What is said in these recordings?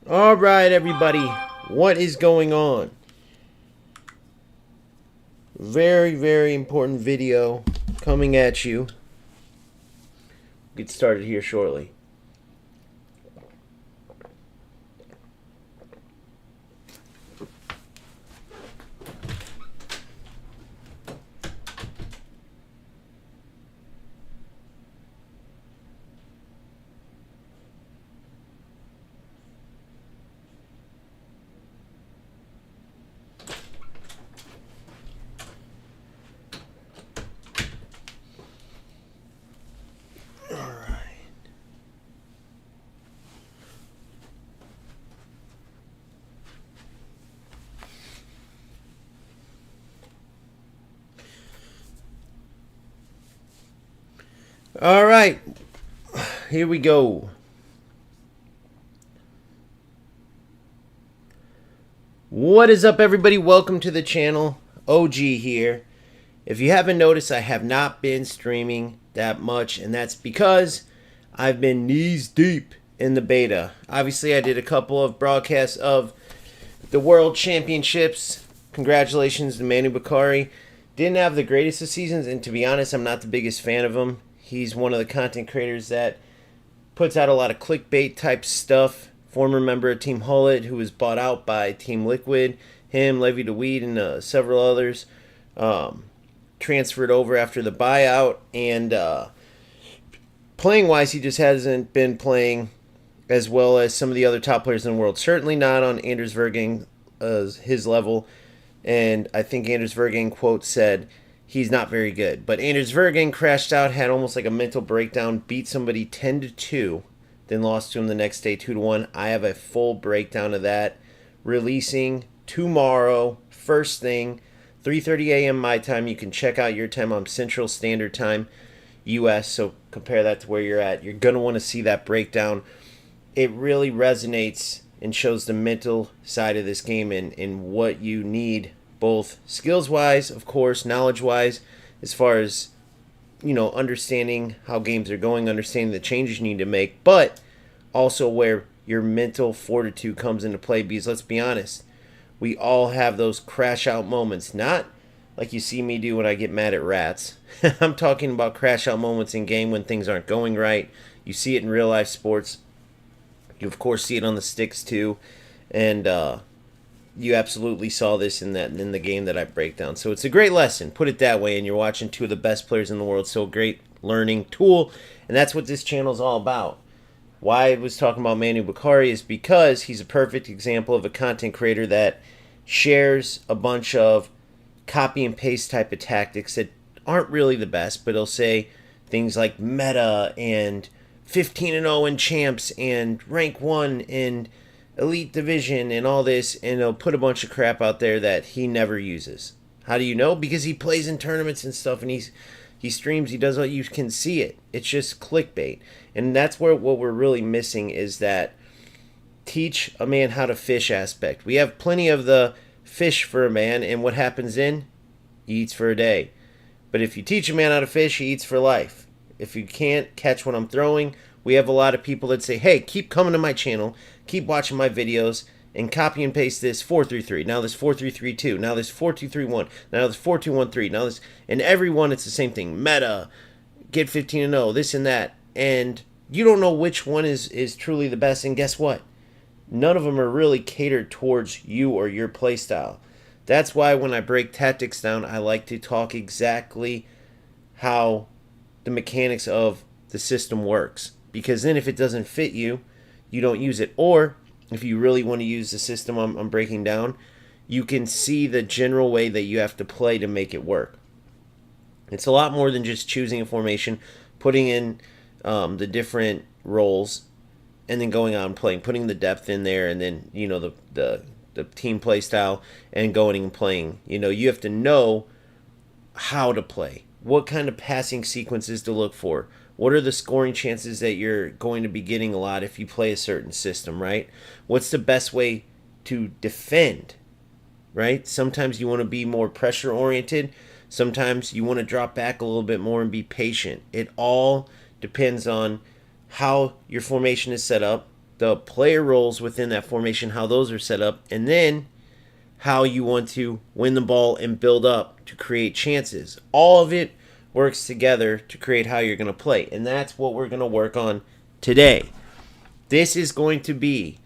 All right, everybody, what is going on? Very, very important video coming at you. Get started here shortly. All right, here we go. What is up, everybody? Welcome to the channel. OG here. If you haven't noticed, I have not been streaming that much, and that's because I've been knees deep in the beta. Obviously, I did a couple of broadcasts of the World Championships. Congratulations to Manu Bakari. Didn't have the greatest of seasons, and to be honest, I'm not the biggest fan of him. He's one of the content creators that puts out a lot of clickbait type stuff. Former member of Team Hullet, who was bought out by Team Liquid, him, Levy DeWeed, and several others, transferred over after the buyout. And playing wise, he just hasn't been playing as well as some of the other top players in the world. Certainly not on Anders Verging, his level. And I think Anders Verging, quote, said he's not very good. But Anders Verging crashed out, had almost like a mental breakdown, beat somebody 10-2, then lost to him the next day 2-1. I have a full breakdown of that releasing tomorrow, first thing, 3:30 a.m. my time. You can check out your time on Central Standard Time, US, so compare that to where you're at. You're going to want to see that breakdown. It really resonates and shows the mental side of this game and what you need, both skills-wise, of course, knowledge-wise, as far as, you know, understanding how games are going, understanding the changes you need to make, but also where your mental fortitude comes into play. Because let's be honest, we all have those crash out moments, not like you see me do when I get mad at rats. I'm talking about crash out moments in game when things aren't going right. You see it in real life sports. You of course see it on the sticks too, and you absolutely saw this in the game that I break down. So it's a great lesson, put it that way, and you're watching two of the best players in the world. So a great learning tool, and that's what this channel is all about. Why I was talking about Manu Bakari is because he's a perfect example of a content creator that shares a bunch of copy and paste type of tactics that aren't really the best, but he'll say things like meta and 15-0 in champs and rank 1 in elite division and all this, and he'll put a bunch of crap out there that he never uses. How do you know? Because he plays in tournaments and stuff, and he streams, he does all, you can see it. It's just clickbait. And that's where what we're really missing is that teach a man how to fish aspect. We have plenty of the fish for a man, and what happens then? He eats for a day. But if you teach a man how to fish, he eats for life. If you can't catch what I'm throwing, we have a lot of people that say, hey, keep coming to my channel, keep watching my videos, and copy and paste this 4-3-3. Now this 4-3-3-2. Now this 4-2-3-1. Now this 4-2-1-3. Now this, and every one it's the same thing. Meta, get 15-0, this and that. And you don't know which one is truly the best. And guess what? None of them are really catered towards you or your playstyle. That's why when I break tactics down, I like to talk exactly how the mechanics of the system works. Because then if it doesn't fit you, you don't use it. Or if you really want to use the system I'm breaking down, you can see the general way that you have to play to make it work. It's a lot more than just choosing a formation, putting in the different roles, and then going on playing, putting the depth in there, and then, you know, the team play style, and going and playing. You know, you have to know how to play, what kind of passing sequences to look for, what are the scoring chances that you're going to be getting a lot if you play a certain system, right? What's the best way to defend, right? Sometimes you want to be more pressure oriented. Sometimes you want to drop back a little bit more and be patient. It all depends on how your formation is set up, the player roles within that formation, how those are set up, and then how you want to win the ball and build up to create chances. All of it works together to create how you're going to play, and that's what we're going to work on today. This is going to be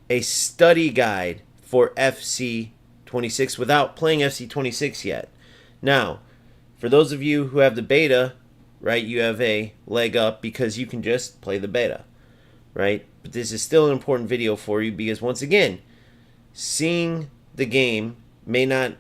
a study guide for FC26 without playing FC26 yet. Now, for those of you who have the beta, right, you have a leg up because you can just play the beta, right? But this is still an important video for you because, once again, seeing the game may not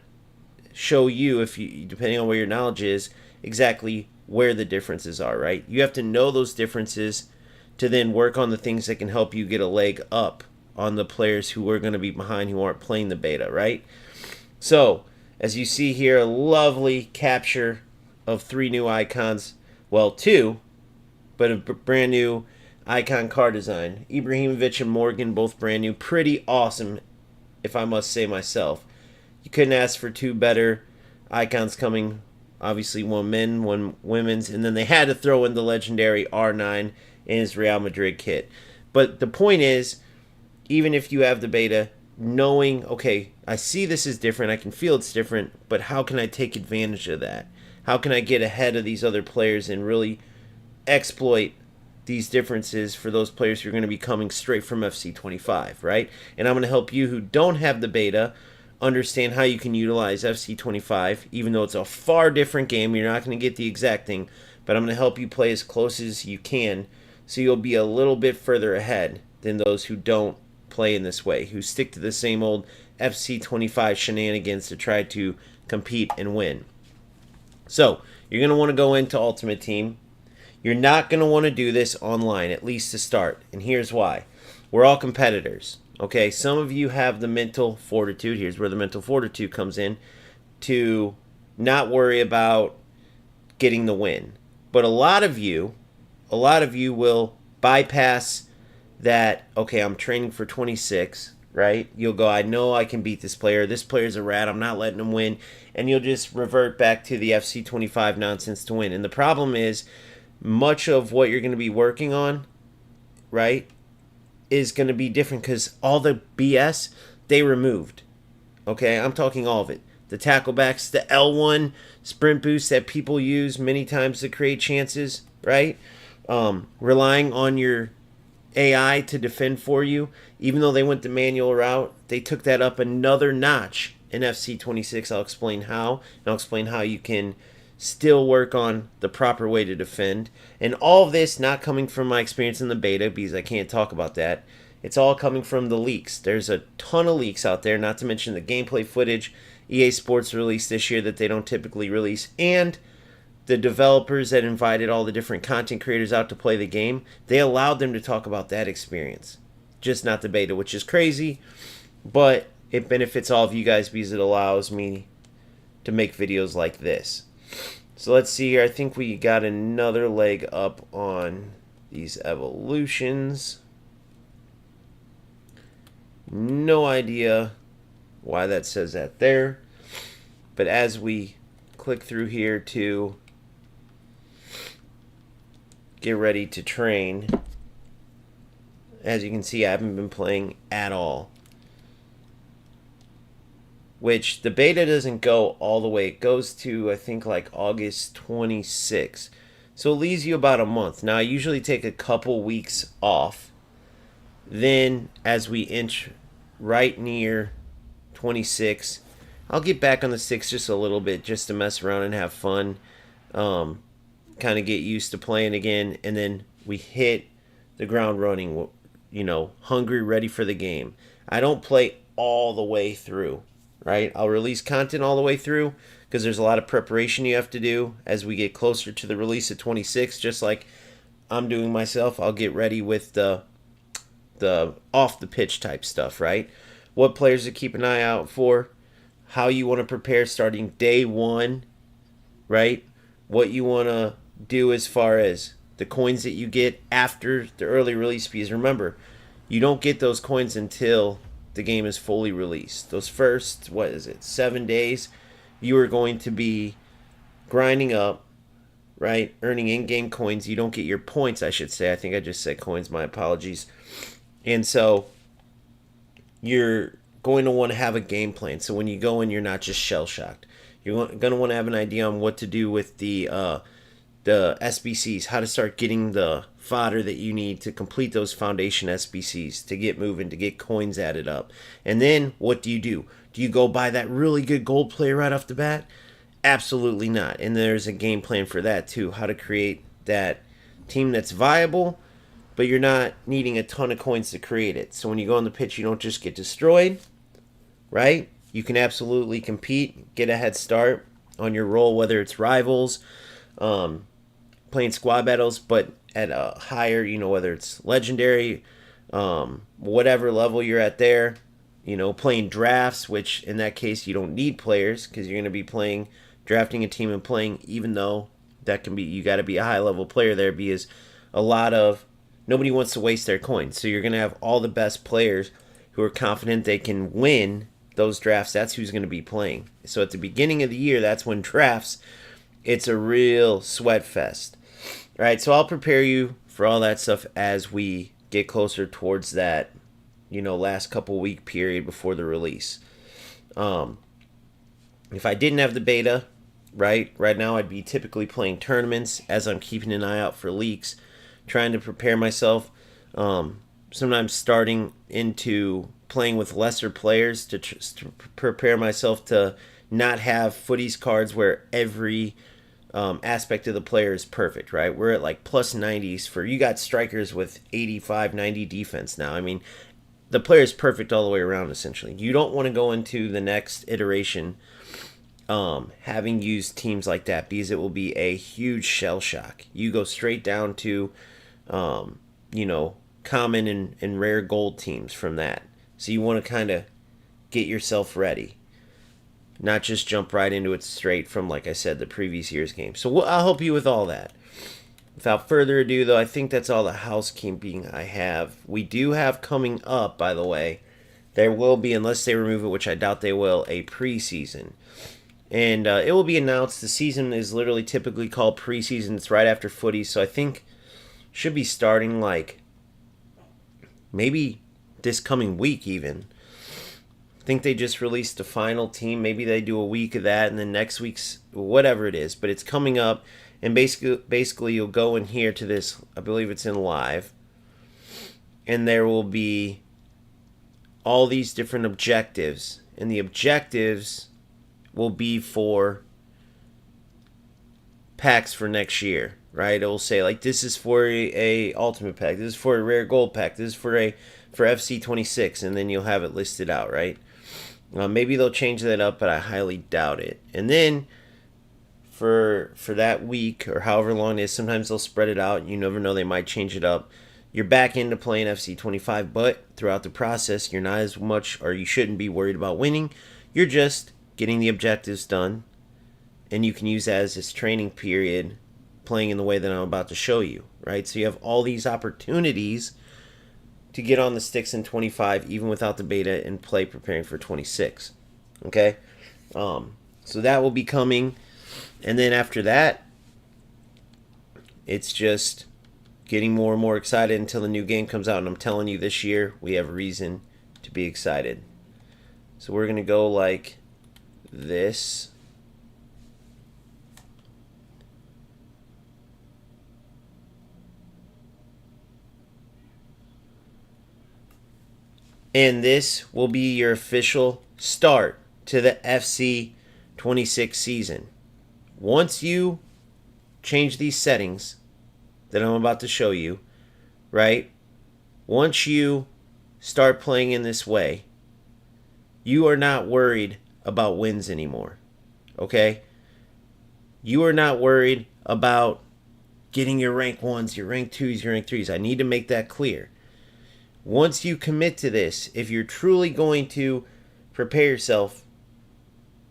show you, if you, depending on where your knowledge is, exactly where the differences are, right? You have to know those differences to then work on the things that can help you get a leg up on the players who are going to be behind, who aren't playing the beta, right? So, as you see here, a lovely capture of 3 new icons. Well, 2, but a brand new icon card design. Ibrahimovic and Morgan, both brand new. Pretty awesome, if I must say myself. You couldn't ask for 2 better icons coming. Obviously, 1 men, 1 women's, and then they had to throw in the legendary R9 in his Real Madrid kit. But the point is, even if you have the beta, knowing, okay, I see this is different, I can feel it's different, but how can I take advantage of that? How can I get ahead of these other players and really exploit these differences for those players who are going to be coming straight from FC25, right? And I'm going to help you who don't have the beta understand how you can utilize FC25, even though it's a far different game. You're not going to get the exact thing, but I'm going to help you play as close as you can so you'll be a little bit further ahead than those who don't play in this way, who stick to the same old FC25 shenanigans to try to compete and win. So, you're going to want to go into Ultimate Team. You're not going to want to do this online, at least to start. And here's why. We're all competitors. Okay, some of you have the mental fortitude. Here's where the mental fortitude comes in, to not worry about getting the win. But a lot of you will bypass that. Okay, I'm training for 26, right? You'll go, I know I can beat this player. This player's a rat. I'm not letting him win. And you'll just revert back to the FC25 nonsense to win. And the problem is, much of what you're going to be working on, right, is going to be different because all the BS, they removed. Okay, I'm talking all of it. The tackle backs, the L1 sprint boost that people use many times to create chances, right? Relying on your AI to defend for you. Even though they went the manual route, they took that up another notch in FC26. I'll explain how, and I'll explain how you can still work on the proper way to defend. And all of this not coming from my experience in the beta, because I can't talk about that. It's all coming from the leaks. There's a ton of leaks out there, not to mention the gameplay footage EA Sports released this year that they don't typically release, and the developers that invited all the different content creators out to play the game, they allowed them to talk about that experience, just not the beta, which is crazy, but it benefits all of you guys because it allows me to make videos like this. So let's see here. I think we got another leg up on these evolutions. No idea why that says that there. But as we click through here to get ready to train, as you can see, I haven't been playing at all. Which the beta doesn't go all the way. It goes to, I think, like August 26. So it leaves you about a month. Now, I usually take a couple weeks off. Then, as we inch right near 26, I'll get back on the sticks just a little bit, just to mess around and have fun. Kind of get used to playing again. And then we hit the ground running, you know, hungry, ready for the game. I don't play all the way through. Right? I'll release content all the way through because there's a lot of preparation you have to do as we get closer to the release of 26, just like I'm doing myself. I'll get ready with the off the pitch type stuff, right? What players to keep an eye out for, how you want to prepare starting day 1, right? What you want to do as far as the coins that you get after the early release, because remember, you don't get those coins until the game is fully released. Those first, 7 days, you are going to be grinding up right? Earning in-game coins. You don't get your points, I should say. I think I just said coins. My apologies. And so you're going to want to have a game plan. So when you go in, you're not just shell-shocked. You're going to want to have an idea on what to do with the SBCs, how to start getting the fodder that you need to complete those foundation SBCs, to get moving, to get coins added up. And then what do? Do you go buy that really good gold player right off the bat? Absolutely not. And there's a game plan for that too, how to create that team that's viable, but you're not needing a ton of coins to create it. So when you go on the pitch, you don't just get destroyed, right? You can absolutely compete, get a head start on your role, whether it's rivals, playing squad battles, but at a higher, whether it's legendary, whatever level you're at there, playing drafts, which in that case you don't need players because you're going to be drafting a team and playing, even though that can be, you got to be a high level player there because nobody wants to waste their coins. So you're going to have all the best players who are confident they can win those drafts. That's who's going to be playing. So at the beginning of the year, that's when drafts, it's a real sweat fest. All right, so I'll prepare you for all that stuff as we get closer towards that, last couple week period before the release. If I didn't have the beta, right now I'd be typically playing tournaments as I'm keeping an eye out for leaks, trying to prepare myself. Sometimes starting into playing with lesser players to prepare myself to not have footies cards where every aspect of the player is perfect, right? We're at like plus 90s you got strikers with 85, 90 defense now. I mean, the player is perfect all the way around, essentially. You don't want to go into the next iteration having used teams like that because it will be a huge shell shock. You go straight down to, common and rare gold teams from that. So you want to kind of get yourself ready. Not just jump right into it straight from, like I said, the previous year's game. So I'll help you with all that. Without further ado, though, I think that's all the housekeeping I have. We do have coming up, by the way, there will be, unless they remove it, which I doubt they will, a preseason. And it will be announced. The season is literally typically called preseason. It's right after footy, so I think should be starting like maybe this coming week even. I think they just released the final team. Maybe they do a week of that, and then next week's whatever it is. But it's coming up, and basically you'll go in here to this. I believe it's in live, and there will be all these different objectives, and the objectives will be for packs for next year, right? It will say like this is for a ultimate pack, this is for a rare gold pack, this is for FC26, and then you'll have it listed out, right? Maybe they'll change that up, but I highly doubt it. And then for that week or however long it is, sometimes they'll spread it out. You never know, they might change it up. You're back into playing FC25, but throughout the process, you're not as much, or you shouldn't be worried about winning. You're just getting the objectives done, and you can use that as this training period, playing in the way that I'm about to show you, right? So you have all these opportunities to get on the sticks in 25, even without the beta, and play preparing for 26. Okay? So that will be coming. And then after that, it's just getting more and more excited until the new game comes out. And I'm telling you, this year, we have reason to be excited. So we're going to go like this. And this will be your official start to the FC26 season. Once you change these settings that I'm about to show you, right? Once you start playing in this way, you are not worried about wins anymore, okay? You are not worried about getting your rank 1s, your rank 2s, your rank 3s. I need to make that clear. Once you commit to this, if you're truly going to prepare yourself,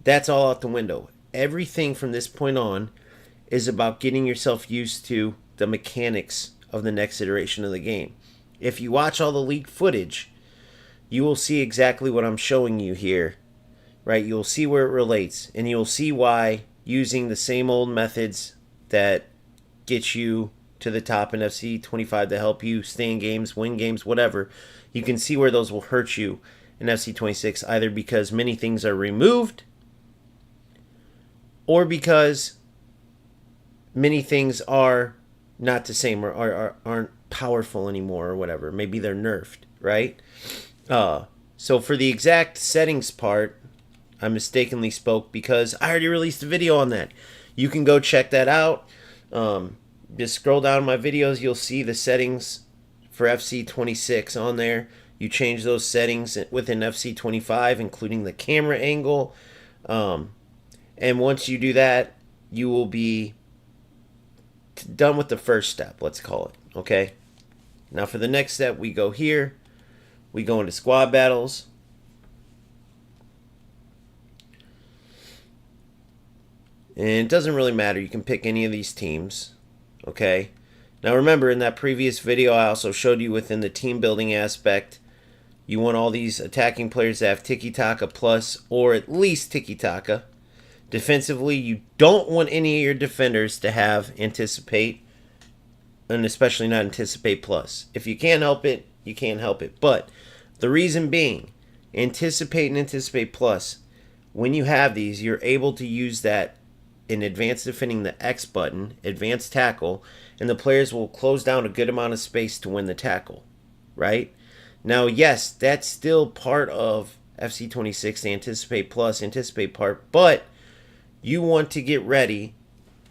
that's all out the window. Everything from this point on is about getting yourself used to the mechanics of the next iteration of the game. If you watch all the leaked footage, you will see exactly what I'm showing you here, right? You'll see where it relates, and you'll see why using the same old methods that get you to the top in FC25 to help you stay in games, win games, whatever, you can see where those will hurt you in FC26, either because many things are removed or because many things are not the same or aren't powerful anymore or whatever. Maybe they're nerfed, right? So for the exact settings part, I mistakenly spoke because I already released a video on that. You can go check that out. Just scroll down my videos. You'll see the settings for FC26 on there. You change those settings within FC25, including the camera angle. And once you do that, you will be done with the first step, let's call it. Okay? Now for the next step, we go here. We go into squad battles. And it doesn't really matter. You can pick any of these teams. Okay? Now remember, in that previous video, I also showed you within the team building aspect, you want all these attacking players to have tiki-taka plus, or at least tiki-taka. Defensively, you don't want any of your defenders to have anticipate, and especially not anticipate plus. If you can't help it, you can't help it. But the reason being, anticipate and anticipate plus, when you have these, you're able to use that in advanced defending, the X button, advanced tackle, and the players will close down a good amount of space to win the tackle, right? Now, yes, that's still part of FC26, the anticipate plus, anticipate part, but you want to get ready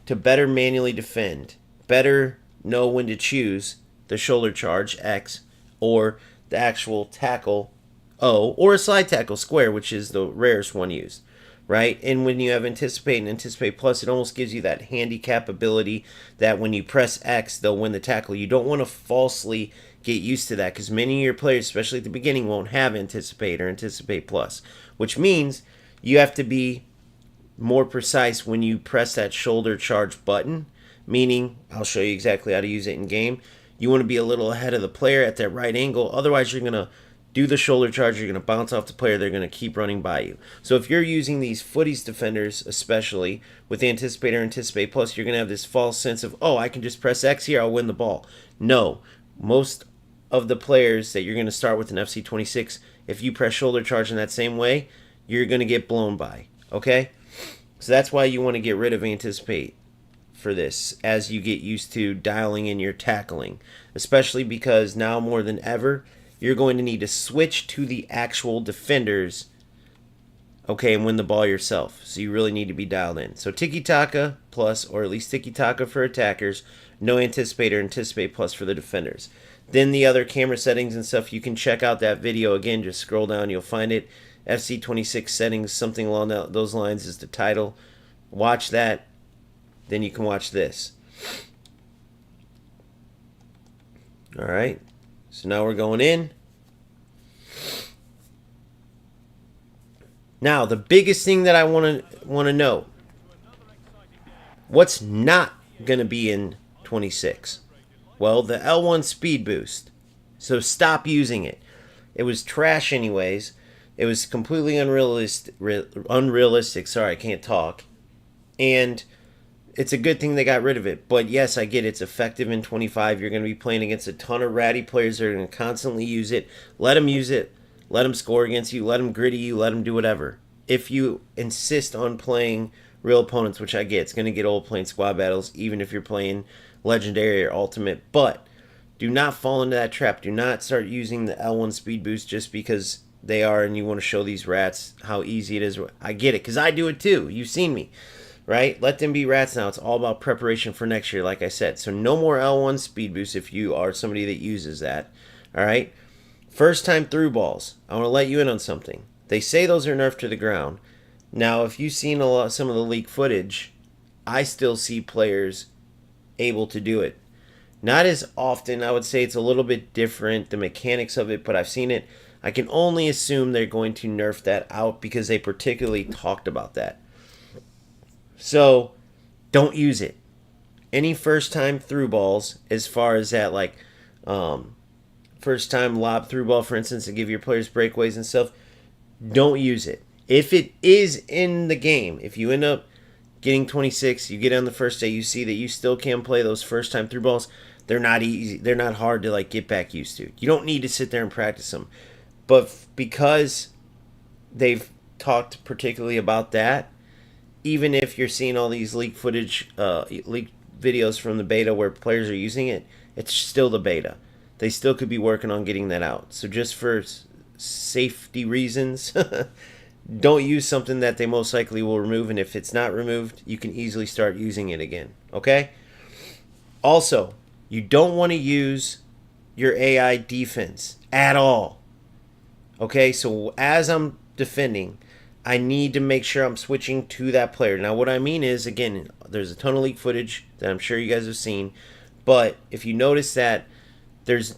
to better manually defend, better know when to choose the shoulder charge, X, or the actual tackle, O, or a slide tackle, square, which is the rarest one used, right? And when you have anticipate and anticipate plus, it almost gives you that handicap ability that when you press X, they'll win the tackle. You don't want to falsely get used to that because many of your players, especially at the beginning, won't have anticipate or anticipate plus, which means you have to be more precise when you press that shoulder charge button, meaning, I'll show you exactly how to use it in game. You want to be a little ahead of the player at that right angle, otherwise you're going to do the shoulder charge, you're going to bounce off the player, they're going to keep running by you. So if you're using these footies defenders, especially with the anticipate or anticipate plus, you're going to have this false sense of, oh, I can just press X here, I'll win the ball. No, most of the players that you're going to start with in FC26, if you press shoulder charge in that same way, you're going to get blown by, okay? So that's why you want to get rid of anticipate for this as you get used to dialing in your tackling, especially because now more than ever, you're going to need to switch to the actual defenders, okay, and win the ball yourself. So you really need to be dialed in. So tiki-taka plus, or at least tiki-taka for attackers, no anticipate or anticipate plus for the defenders. Then the other camera settings and stuff, you can check out that video. Again, just scroll down, you'll find it. FC26 settings, something along those lines is the title. Watch that, then you can watch this. Alright, so now we're going in. Now, the biggest thing that I want to know, what's not going to be in 26? Well, the L1 speed boost. So stop using it. It was trash anyways. It was completely unrealistic. Sorry, I can't talk. And it's a good thing they got rid of it. But yes, I get it's effective in 25. You're going to be playing against a ton of ratty players that are going to constantly use it. Let them use it. Let them score against you. Let them gritty you. Let them do whatever. If you insist on playing real opponents, which I get, it's going to get old playing squad battles, even if you're playing legendary or ultimate. But do not fall into that trap. Do not start using the L1 speed boost just because they are and you want to show these rats how easy it is. I get it, because I do it too. You've seen me, right? Let them be rats now. It's all about preparation for next year, like I said. So no more L1 speed boost if you are somebody that uses that. All right? First time through balls. I want to let you in on something. They say those are nerfed to the ground. Now, if you've seen some of the leak footage, I still see players able to do it. Not as often. I would say it's a little bit different, the mechanics of it, but I've seen it. I can only assume they're going to nerf that out because they particularly talked about that. So, don't use it. Any first time through balls, as far as that, like first time lob through ball, for instance, to give your players breakaways and stuff, don't use it. If it is in the game, if you end up getting 26, you get on the first day, you see that you still can play those first time through balls. They're not easy. They're not hard to like get back used to. You don't need to sit there and practice them. But because they've talked particularly about that, even if you're seeing all these leak footage, leak videos from the beta where players are using it, it's still the beta. They still could be working on getting that out. So just for safety reasons, don't use something that they most likely will remove. And if it's not removed, you can easily start using it again. Okay? Also, you don't want to use your AI defense at all. Okay? So as I'm defending, I need to make sure I'm switching to that player. Now, what I mean is, again, there's a ton of leak footage that I'm sure you guys have seen. But if you notice that there's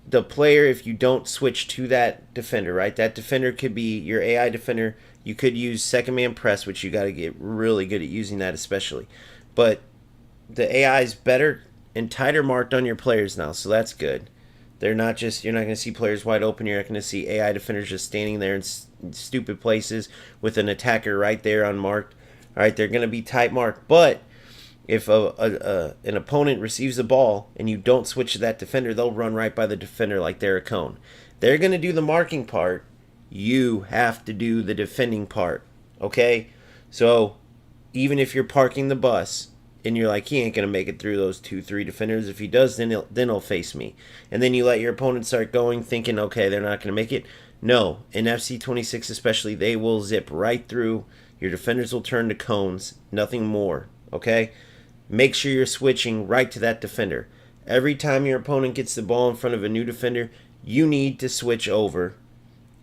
the player, if you don't switch to that defender, right? That defender could be your AI defender. You could use second man press, which you got to get really good at using that especially. But the AI is better and tighter marked on your players now, so that's good. They're not just, you're not going to see players wide open. You're not going to see AI defenders just standing there in stupid places with an attacker right there unmarked. All right, they're going to be tight marked. But if an opponent receives the ball and you don't switch to that defender, they'll run right by the defender like they're a cone. They're going to do the marking part. You have to do the defending part, okay? So even if you're parking the bus and you're like, he ain't going to make it through those 2-3 defenders. If he does, then he'll face me. And then you let your opponent start going thinking, okay, they're not going to make it. No, in FC26 especially, they will zip right through. Your defenders will turn to cones, nothing more, okay? Make sure you're switching right to that defender. Every time your opponent gets the ball in front of a new defender, you need to switch over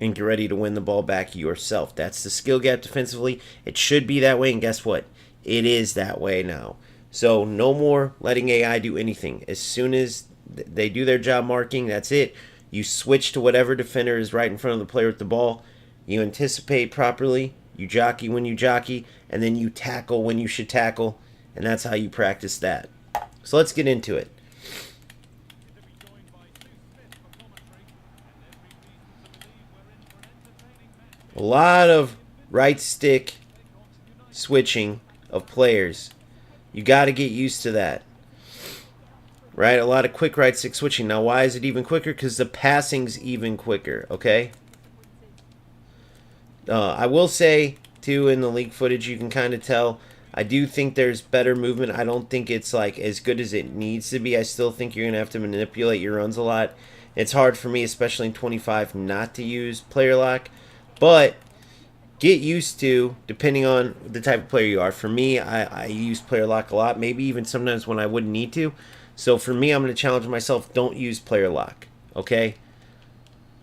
and get ready to win the ball back yourself. That's the skill gap defensively. It should be that way, and guess what? It is that way now. So no more letting AI do anything. As soon as they do their job marking, that's it. You switch to whatever defender is right in front of the player with the ball. You anticipate properly. You jockey when you jockey, and then you tackle when you should tackle. And that's how you practice that. So let's get into it. A lot of right stick switching of players. You got to get used to that. Right? A lot of quick right stick switching. Now, why is it even quicker? Because the passing's even quicker, okay? I will say, too, in the leak footage, you can kind of tell, I do think there's better movement. I don't think it's like as good as it needs to be. I still think you're going to have to manipulate your runs a lot. It's hard for me, especially in 25, not to use player lock. But get used to, depending on the type of player you are. For me, I use player lock a lot, maybe even sometimes when I wouldn't need to. So for me, I'm going to challenge myself, don't use player lock, okay?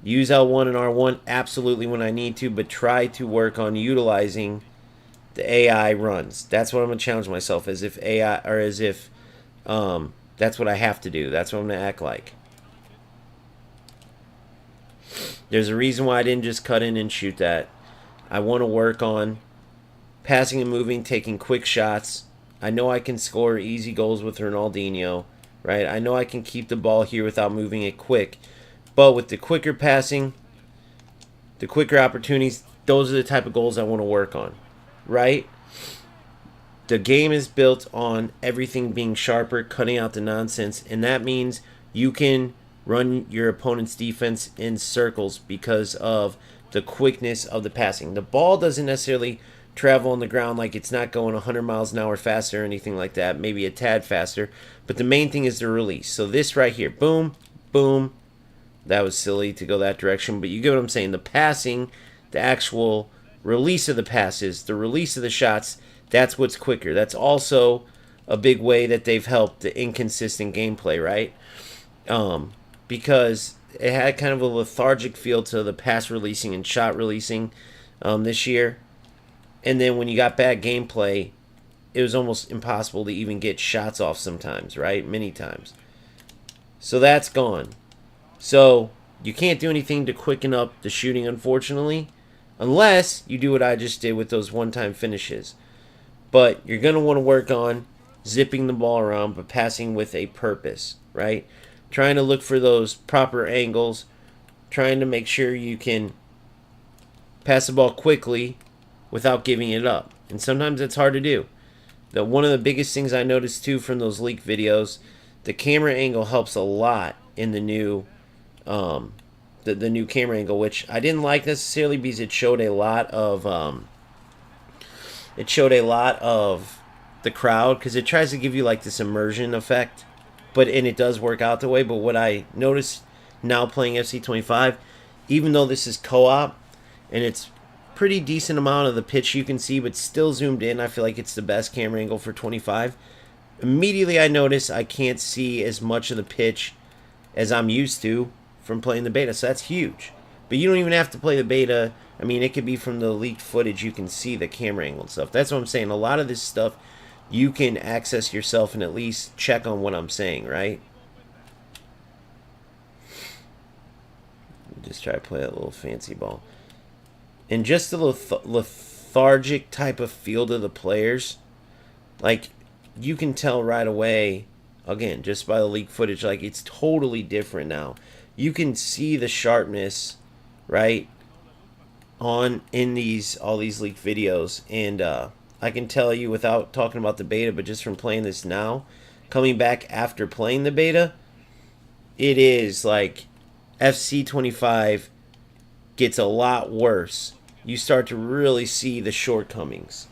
Use L1 and R1 absolutely when I need to, but try to work on utilizing the AI runs. That's what I'm going to challenge myself, as if AI, or as if that's what I have to do. That's what I'm going to act like. There's a reason why I didn't just cut in and shoot that. I want to work on passing and moving, taking quick shots. I know I can score easy goals with Ronaldinho, right? I know I can keep the ball here without moving it quick. But with the quicker passing, the quicker opportunities, those are the type of goals I want to work on, right? The game is built on everything being sharper, cutting out the nonsense, and that means you can run your opponent's defense in circles because of the quickness of the passing. The ball doesn't necessarily travel on the ground, like it's not going 100 miles an hour faster or anything like that, maybe a tad faster, but the main thing is the release. So this right here, boom, boom. That was silly to go that direction, but you get what I'm saying. The passing, the actual release of the passes, the release of the shots, that's what's quicker. That's also a big way that they've helped the inconsistent gameplay, right? Because it had kind of a lethargic feel to the pass releasing and shot releasing this year. And then when you got bad gameplay, it was almost impossible to even get shots off sometimes, right? Many times. So that's gone. So you can't do anything to quicken up the shooting, unfortunately, unless you do what I just did with those one-time finishes. But you're going to want to work on zipping the ball around, but passing with a purpose, right? Trying to look for those proper angles, trying to make sure you can pass the ball quickly without giving it up. And sometimes it's hard to do. One of the biggest things I noticed too from those leaked videos, the camera angle helps a lot in the new the new camera angle, which I didn't like necessarily because it showed a lot of the crowd, because it tries to give you like this immersion effect, and it does work out the way. But what I noticed now playing FC25, even though this is co-op and it's pretty decent amount of the pitch you can see, but still zoomed in, I feel like it's the best camera angle for 25. Immediately I notice I can't see as much of the pitch as I'm used to from playing the beta, so that's huge. But you don't even have to play the beta. I mean, it could be from the leaked footage, you can see the camera angle and stuff. That's what I'm saying. A lot of this stuff you can access yourself and at least check on what I'm saying, right? Just try to play that little fancy ball. And just the lethargic type of feel to the players, like, you can tell right away, again, just by the leaked footage, like, it's totally different now. You can see the sharpness, right, in all these leaked videos. And I can tell you, without talking about the beta, but just from playing this now, coming back after playing the beta, it is like FC25 gets a lot worse. You start to really see the shortcomings.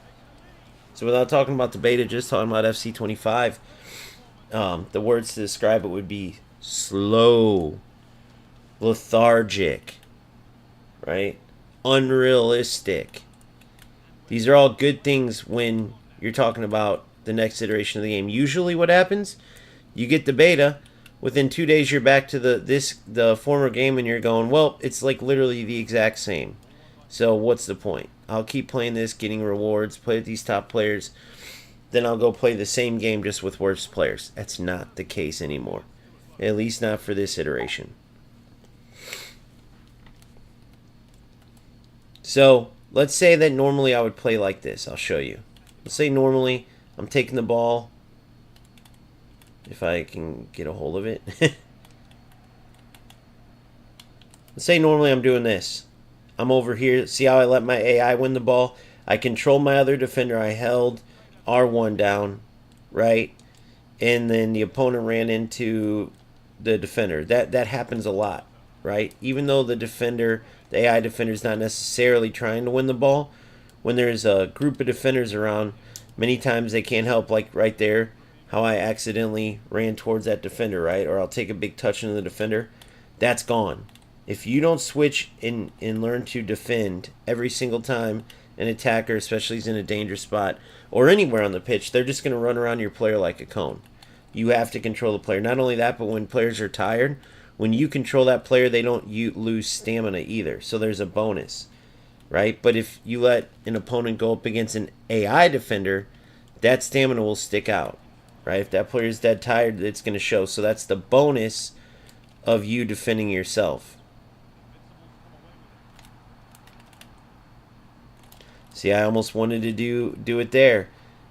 So without talking about the beta, just talking about FC25, the words to describe it would be slow, lethargic, right? Unrealistic. These are all good things when you're talking about the next iteration of the game. Usually what happens, you get the beta, within 2 days you're back to the former game, and you're going, well, it's like literally the exact same. So what's the point? I'll keep playing this, getting rewards, play with these top players, then I'll go play the same game just with worse players. That's not the case anymore. At least not for this iteration. So let's say that normally I would play like this. I'll show you. Let's say normally I'm taking the ball, if I can get a hold of it. Let's say normally I'm doing this. I'm over here. See how I let my AI win the ball? I controlled my other defender. I held R1 down, right? And then the opponent ran into the defender. That happens a lot, right? Even though the AI defender is not necessarily trying to win the ball, when there's a group of defenders around, many times they can't help, like right there, how I accidentally ran towards that defender, right? Or I'll take a big touch into the defender. That's gone. If you don't switch and learn to defend every single time an attacker, especially is in a dangerous spot, or anywhere on the pitch, they're just going to run around your player like a cone. You have to control the player. Not only that, but when players are tired, when you control that player, they don't lose stamina either. So there's a bonus, right? But if you let an opponent go up against an AI defender, that stamina will stick out, right? If that player is dead tired, it's going to show. So that's the bonus of you defending yourself. See, I almost wanted to do it there,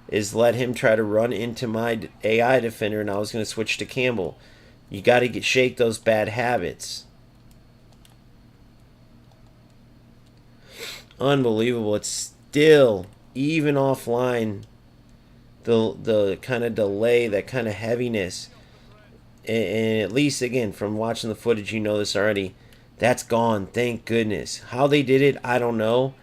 is let him try to run into my AI defender, and I was going to switch to Campbell. You got to shake those bad habits. Unbelievable. It's still, even offline, the kind of delay, that kind of heaviness, and at least, again, from watching the footage, you know this already, that's gone. Thank goodness. How they did it, I don't know.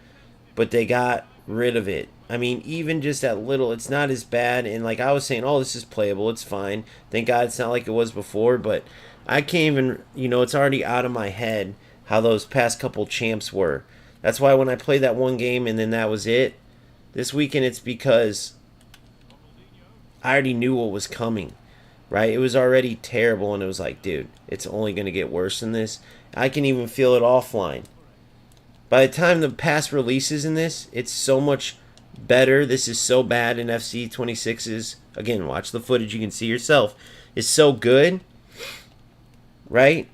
But they got rid of it. I mean, even just that little, it's not as bad. And like I was saying, oh, this is playable. It's fine. Thank God it's not like it was before. But I can't even, it's already out of my head how those past couple champs were. That's why when I played that one game and then that was it, this weekend it's because I already knew what was coming, right? It was already terrible, and it was like, dude, it's only going to get worse than this. I can even feel it offline. By the time the past releases in this, it's so much better. This is so bad in FC26's. Again, watch the footage. You can see yourself. It's so good, right?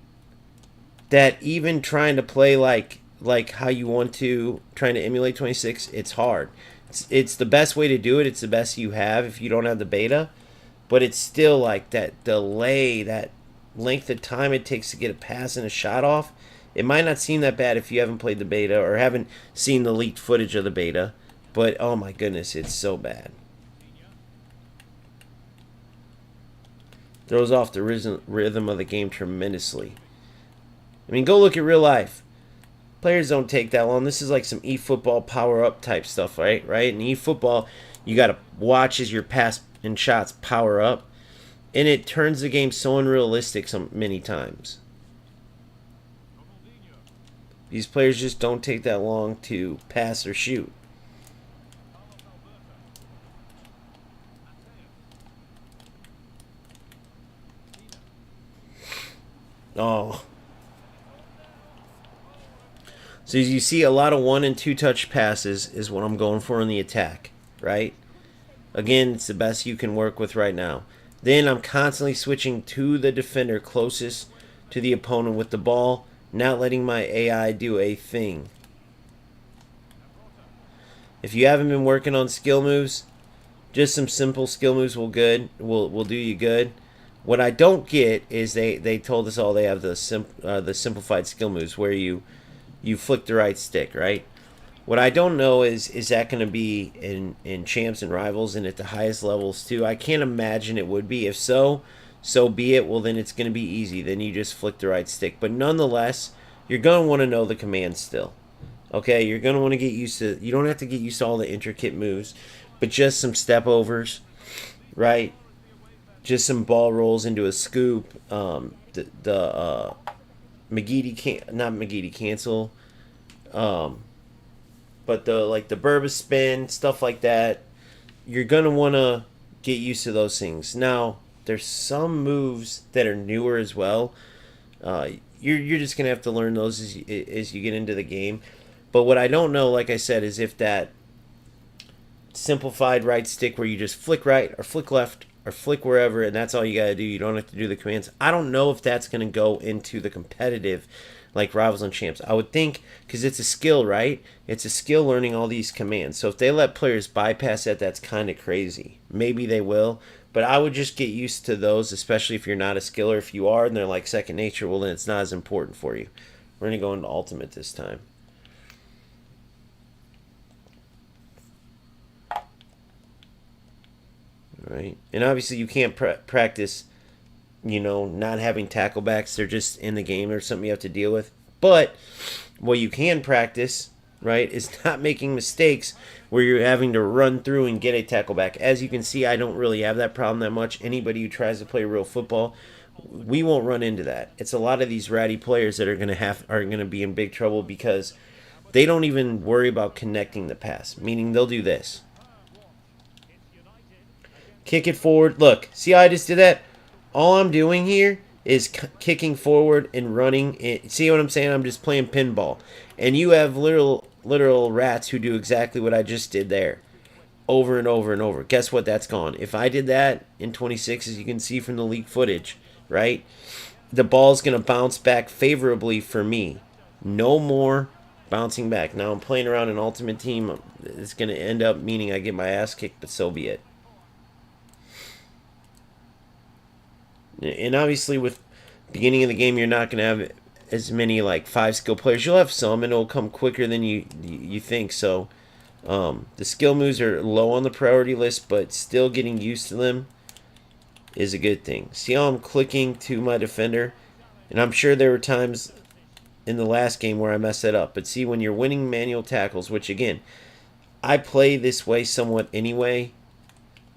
That even trying to play like how you want to, trying to emulate 26, it's hard. It's the best way to do it. It's the best you have if you don't have the beta. But it's still like that delay, that length of time it takes to get a pass and a shot off. It might not seem that bad if you haven't played the beta or haven't seen the leaked footage of the beta, but oh my goodness, it's so bad. Throws off the rhythm of the game tremendously. I mean, go look at real life. Players don't take that long. This is like some eFootball power-up type stuff, right? In eFootball, you got to watch as your pass and shots power up. And it turns the game so unrealistic so many times. These players just don't take that long to pass or shoot. Oh. So as you see, a lot of 1- and 2-touch passes is what I'm going for in the attack, right? Again, it's the best you can work with right now. Then I'm constantly switching to the defender closest to the opponent with the ball, not letting my AI do a thing. If you haven't been working on skill moves, just some simple skill moves will do you good. What I don't get is they told us all they have the simplified skill moves where you flick the right stick, right? What I don't know is that going to be in champs and rivals and at the highest levels too? I can't imagine it would be. If so, so be it. Well, then it's going to be easy. Then you just flick the right stick. But nonetheless, you're going to want to know the commands still. Okay, you're going to want to get used to, you don't have to get used to all the intricate moves, but just some step overs, right? Just some ball rolls into a scoop. Not McGeady cancel. But the Burba spin, stuff like that. You're gonna wanna get used to those things. Now, there's some moves that are newer as well. You're just gonna have to learn those as you get into the game. But what I don't know, like I said, is if that simplified right stick where you just flick right or flick left or flick wherever and that's all you got to do, you don't have to do the commands. I don't know if that's going to go into the competitive like rivals and champs. I would think, because it's a skill, right? It's a skill learning all these commands. So if they let players bypass that, that's kind of crazy. Maybe they will, but I would just get used to those, especially if you're not a skiller. If you are and they're like second nature, well then it's not as important for you. We're going to go into ultimate this time. Right, and obviously you can't practice, not having tacklebacks. They're just in the game or something you have to deal with. But what you can practice, right, is not making mistakes where you're having to run through and get a tackleback. As you can see, I don't really have that problem that much. Anybody who tries to play real football, we won't run into that. It's a lot of these ratty players that are gonna be in big trouble because they don't even worry about connecting the pass. Meaning they'll do this. Kick it forward. Look, see how I just did that? All I'm doing here is kicking forward and running. See what I'm saying? I'm just playing pinball. And you have literal rats who do exactly what I just did there. Over and over and over. Guess what? That's gone. If I did that in 26, as you can see from the leak footage, right? The ball's going to bounce back favorably for me. No more bouncing back. Now I'm playing around an ultimate team. It's going to end up meaning I get my ass kicked, but so be it. And obviously with beginning of the game, you're not going to have as many like 5 skill players. You'll have some, and it'll come quicker than you think. So the skill moves are low on the priority list, but still getting used to them is a good thing. See how I'm clicking to my defender? And I'm sure there were times in the last game where I messed that up. But see, when you're winning manual tackles, which again, I play this way somewhat anyway,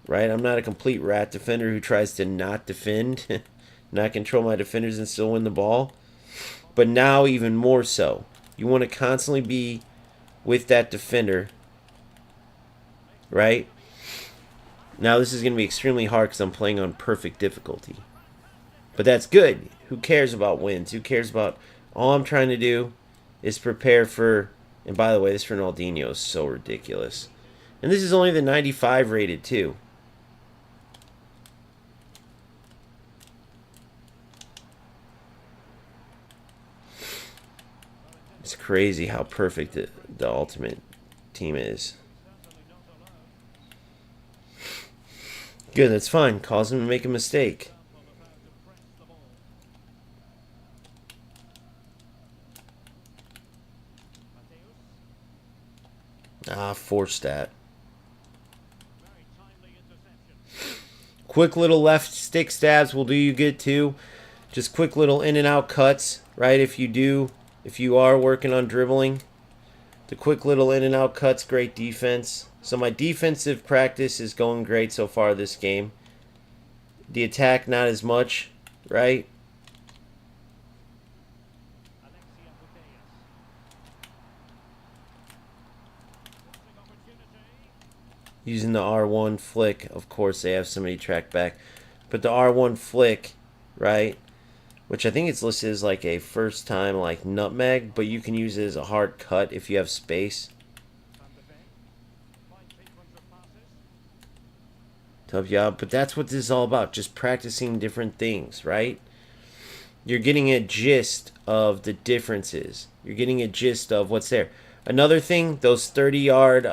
right? I'm not a complete rat defender who tries to not defend, not control my defenders and still win the ball. But now even more so. You want to constantly be with that defender, right? Now this is going to be extremely hard because I'm playing on perfect difficulty. But that's good. Who cares about wins? Who cares about... All I'm trying to do is prepare for... And by the way, this Ronaldinho is so ridiculous. And this is only the 95 rated too. It's crazy how perfect the ultimate team is. Good, that's fine. Cause him to make a mistake. Forced that. Quick little left stick stabs will do you good too. Just quick little in and out cuts, right? If you are working on dribbling, the quick little in and out cuts, great defense. So my defensive practice is going great so far this game. The attack not as much, right? Using the R1 flick, of course they have somebody track back, but the R1 flick, right, which I think it's listed as like a first time like nutmeg, but you can use it as a hard cut if you have space to help you out. But that's what this is all about, just practicing different things, right? You're getting a gist of the differences. You're getting a gist of what's there. Another thing, those 30-yard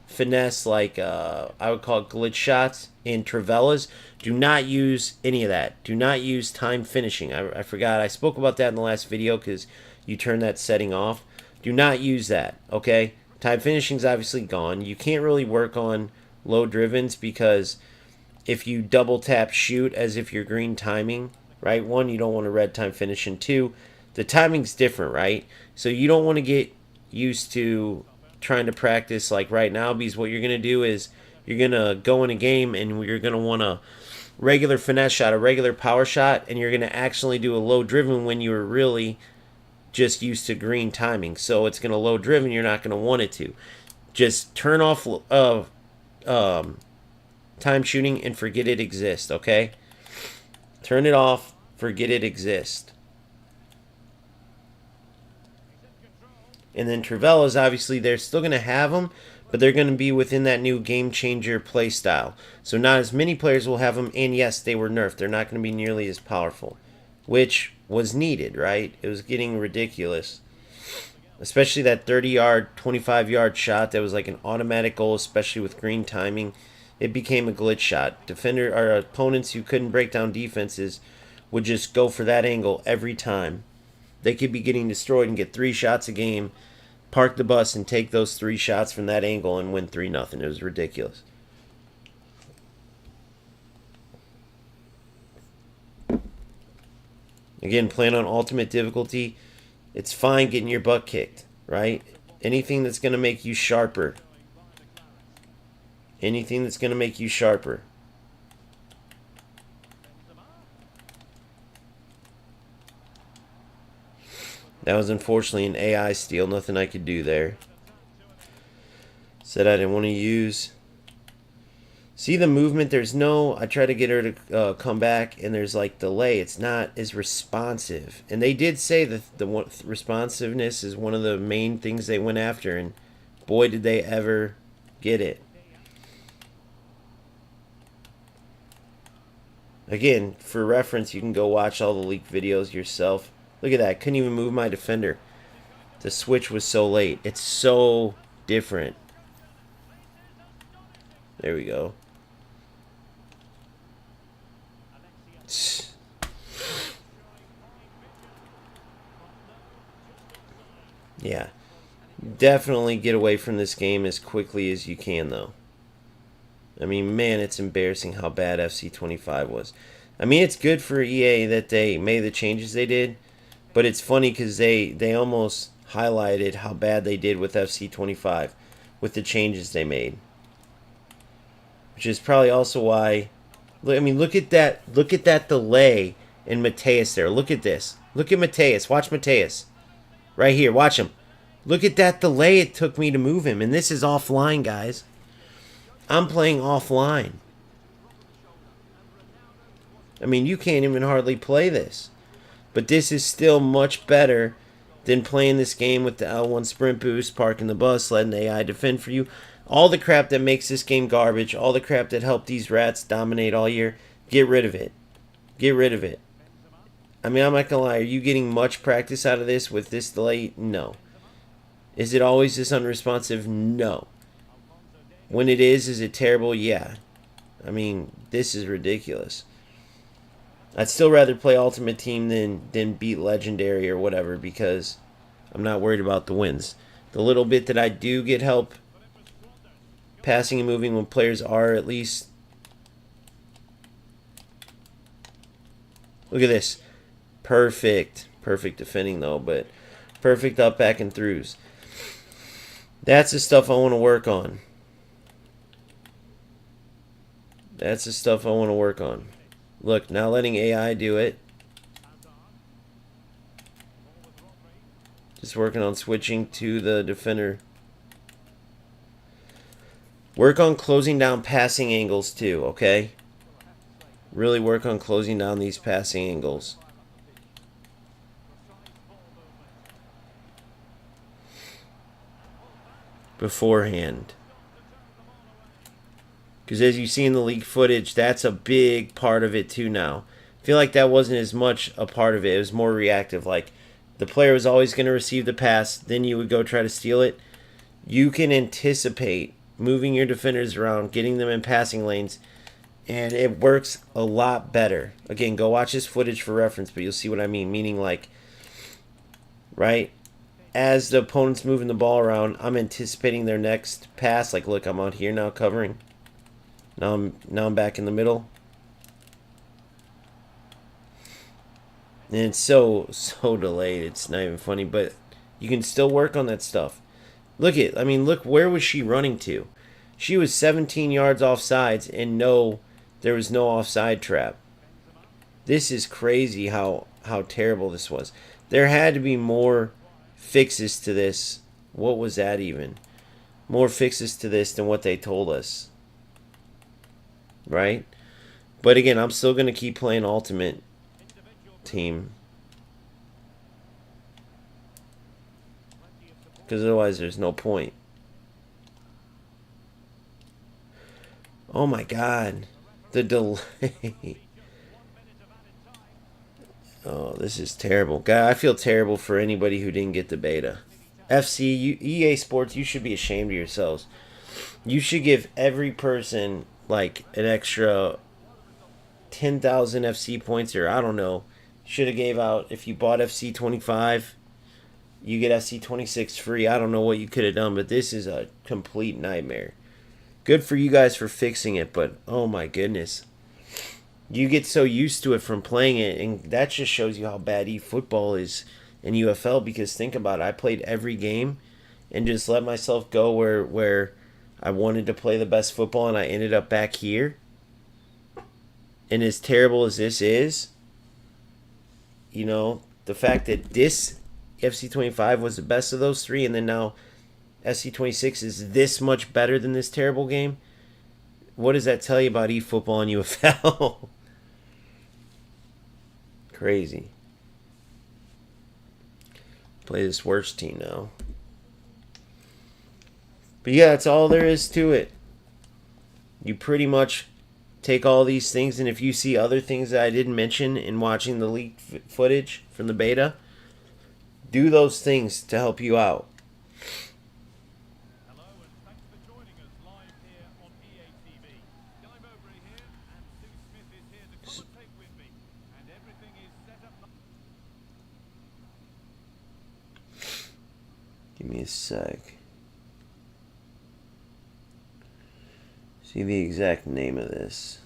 finesse, like I would call it glitch shots in Trivelas, do not use any of that. Do not use time finishing. I forgot. I spoke about that in the last video because you turn that setting off. Do not use that, okay? Time finishing is obviously gone. You can't really work on low drivens because if you double tap shoot as if you're green timing, right? One, you don't want to red time finish, and two, the timing's different, right? So you don't want to get used to trying to practice like right now, because what you're going to do is you're going to go in a game and you're going to want a regular finesse shot, a regular power shot, and you're going to actually do a low driven when you were really just used to green timing. So it's going to low driven, you're not going to want it to. Just turn off time shooting and forget it exists, okay? Turn it off, forget it exists. And then Trivelas, obviously, they're still going to have them, but they're going to be within that new game changer play style. So not as many players will have them, and yes, they were nerfed. They're not going to be nearly as powerful, which was needed, right? It was getting ridiculous. Especially that 30-yard, 25-yard shot that was like an automatic goal, especially with green timing. It became a glitch shot. Defender or opponents who couldn't break down defenses would just go for that angle every time. They could be getting destroyed and get 3 shots a game, park the bus and take those 3 shots from that angle and win 3-0. It was ridiculous. Again, playing on ultimate difficulty, it's fine getting your butt kicked, right? Anything that's going to make you sharper. Anything that's going to make you sharper. That was unfortunately an AI steal. Nothing I could do there. Said I didn't want to use. See the movement? There's no... I try to get her to come back, and there's like delay. It's not as responsive. And they did say that the responsiveness is one of the main things they went after, and boy did they ever get it. Again, for reference, you can go watch all the leaked videos yourself. Look at that. Couldn't even move my defender. The switch was so late. It's so different. There we go. Yeah. Definitely get away from this game as quickly as you can, though. I mean, man, it's embarrassing how bad FC25 was. I mean, it's good for EA that they made the changes they did. But it's funny because they almost highlighted how bad they did with FC25 with the changes they made. Which is probably also why... I mean, look at that delay in Mateus there. Look at this. Look at Mateus. Watch Mateus. Right here. Watch him. Look at that delay it took me to move him. And this is offline, guys. I'm playing offline. I mean, you can't even hardly play this. But this is still much better than playing this game with the L1 sprint boost, parking the bus, letting the AI defend for you. All the crap that makes this game garbage, all the crap that helped these rats dominate all year, get rid of it. Get rid of it. I mean, I'm not going to lie. Are you getting much practice out of this with this delay? No. Is it always this unresponsive? No. When it is it terrible? Yeah. I mean, this is ridiculous. I'd still rather play Ultimate Team than beat Legendary or whatever because I'm not worried about the wins. The little bit that I do get help passing and moving when players are at least Look at this. Perfect. Perfect defending, though, but perfect up, back, and throughs. That's the stuff I want to work on. That's the stuff I want to work on. Look, now letting AI do it. Just working on switching to the defender. Work on closing down passing angles too, okay? Really work on closing down these passing angles. Beforehand. Because as you see in the league footage, that's a big part of it too now. I feel like that wasn't as much a part of it. It was more reactive. Like, the player was always going to receive the pass, then you would go try to steal it. You can anticipate moving your defenders around, getting them in passing lanes, and it works a lot better. Again, go watch this footage for reference, but you'll see what I mean. Meaning, like, right, as the opponent's moving the ball around, I'm anticipating their next pass. Like, look, I'm out here now covering. Now I'm back in the middle. And it's so delayed. It's not even funny, but you can still work on that stuff. Look where was she running to? She was 17 yards offsides, and there was no offside trap. This is crazy how terrible this was. There had to be more fixes to this. What was that even? More fixes to this than what they told us. Right? But again, I'm still going to keep playing Ultimate Team. Because otherwise there's no point. Oh my god. The delay. Oh, this is terrible. God, I feel terrible for anybody who didn't get the beta. EA Sports, you should be ashamed of yourselves. You should give every person like an extra 10,000 FC points, or I don't know. Should have gave out, if you bought FC25, you get FC26 free. I don't know what you could have done, but this is a complete nightmare. Good for you guys for fixing it, but oh my goodness. You get so used to it from playing it, and that just shows you how bad eFootball is in UFL, because think about it. I played every game and just let myself go where I wanted to play the best football, and I ended up back here. And as terrible as this is, you know, the fact that this FC25 was the best of those three, and then now FC26 is this much better than this terrible game, what does that tell you about eFootball and UFL? Crazy. Play this worst team now. But yeah, that's all there is to it. You pretty much take all these things, and if you see other things that I didn't mention in watching the leaked footage from the beta, do those things to help you out. Hello and thanks for joining us live here on EA TV. Guy Mowbray here, and Sue Smith is here to commentate with me, and everything is set up. Give me a sec. See the exact name of this.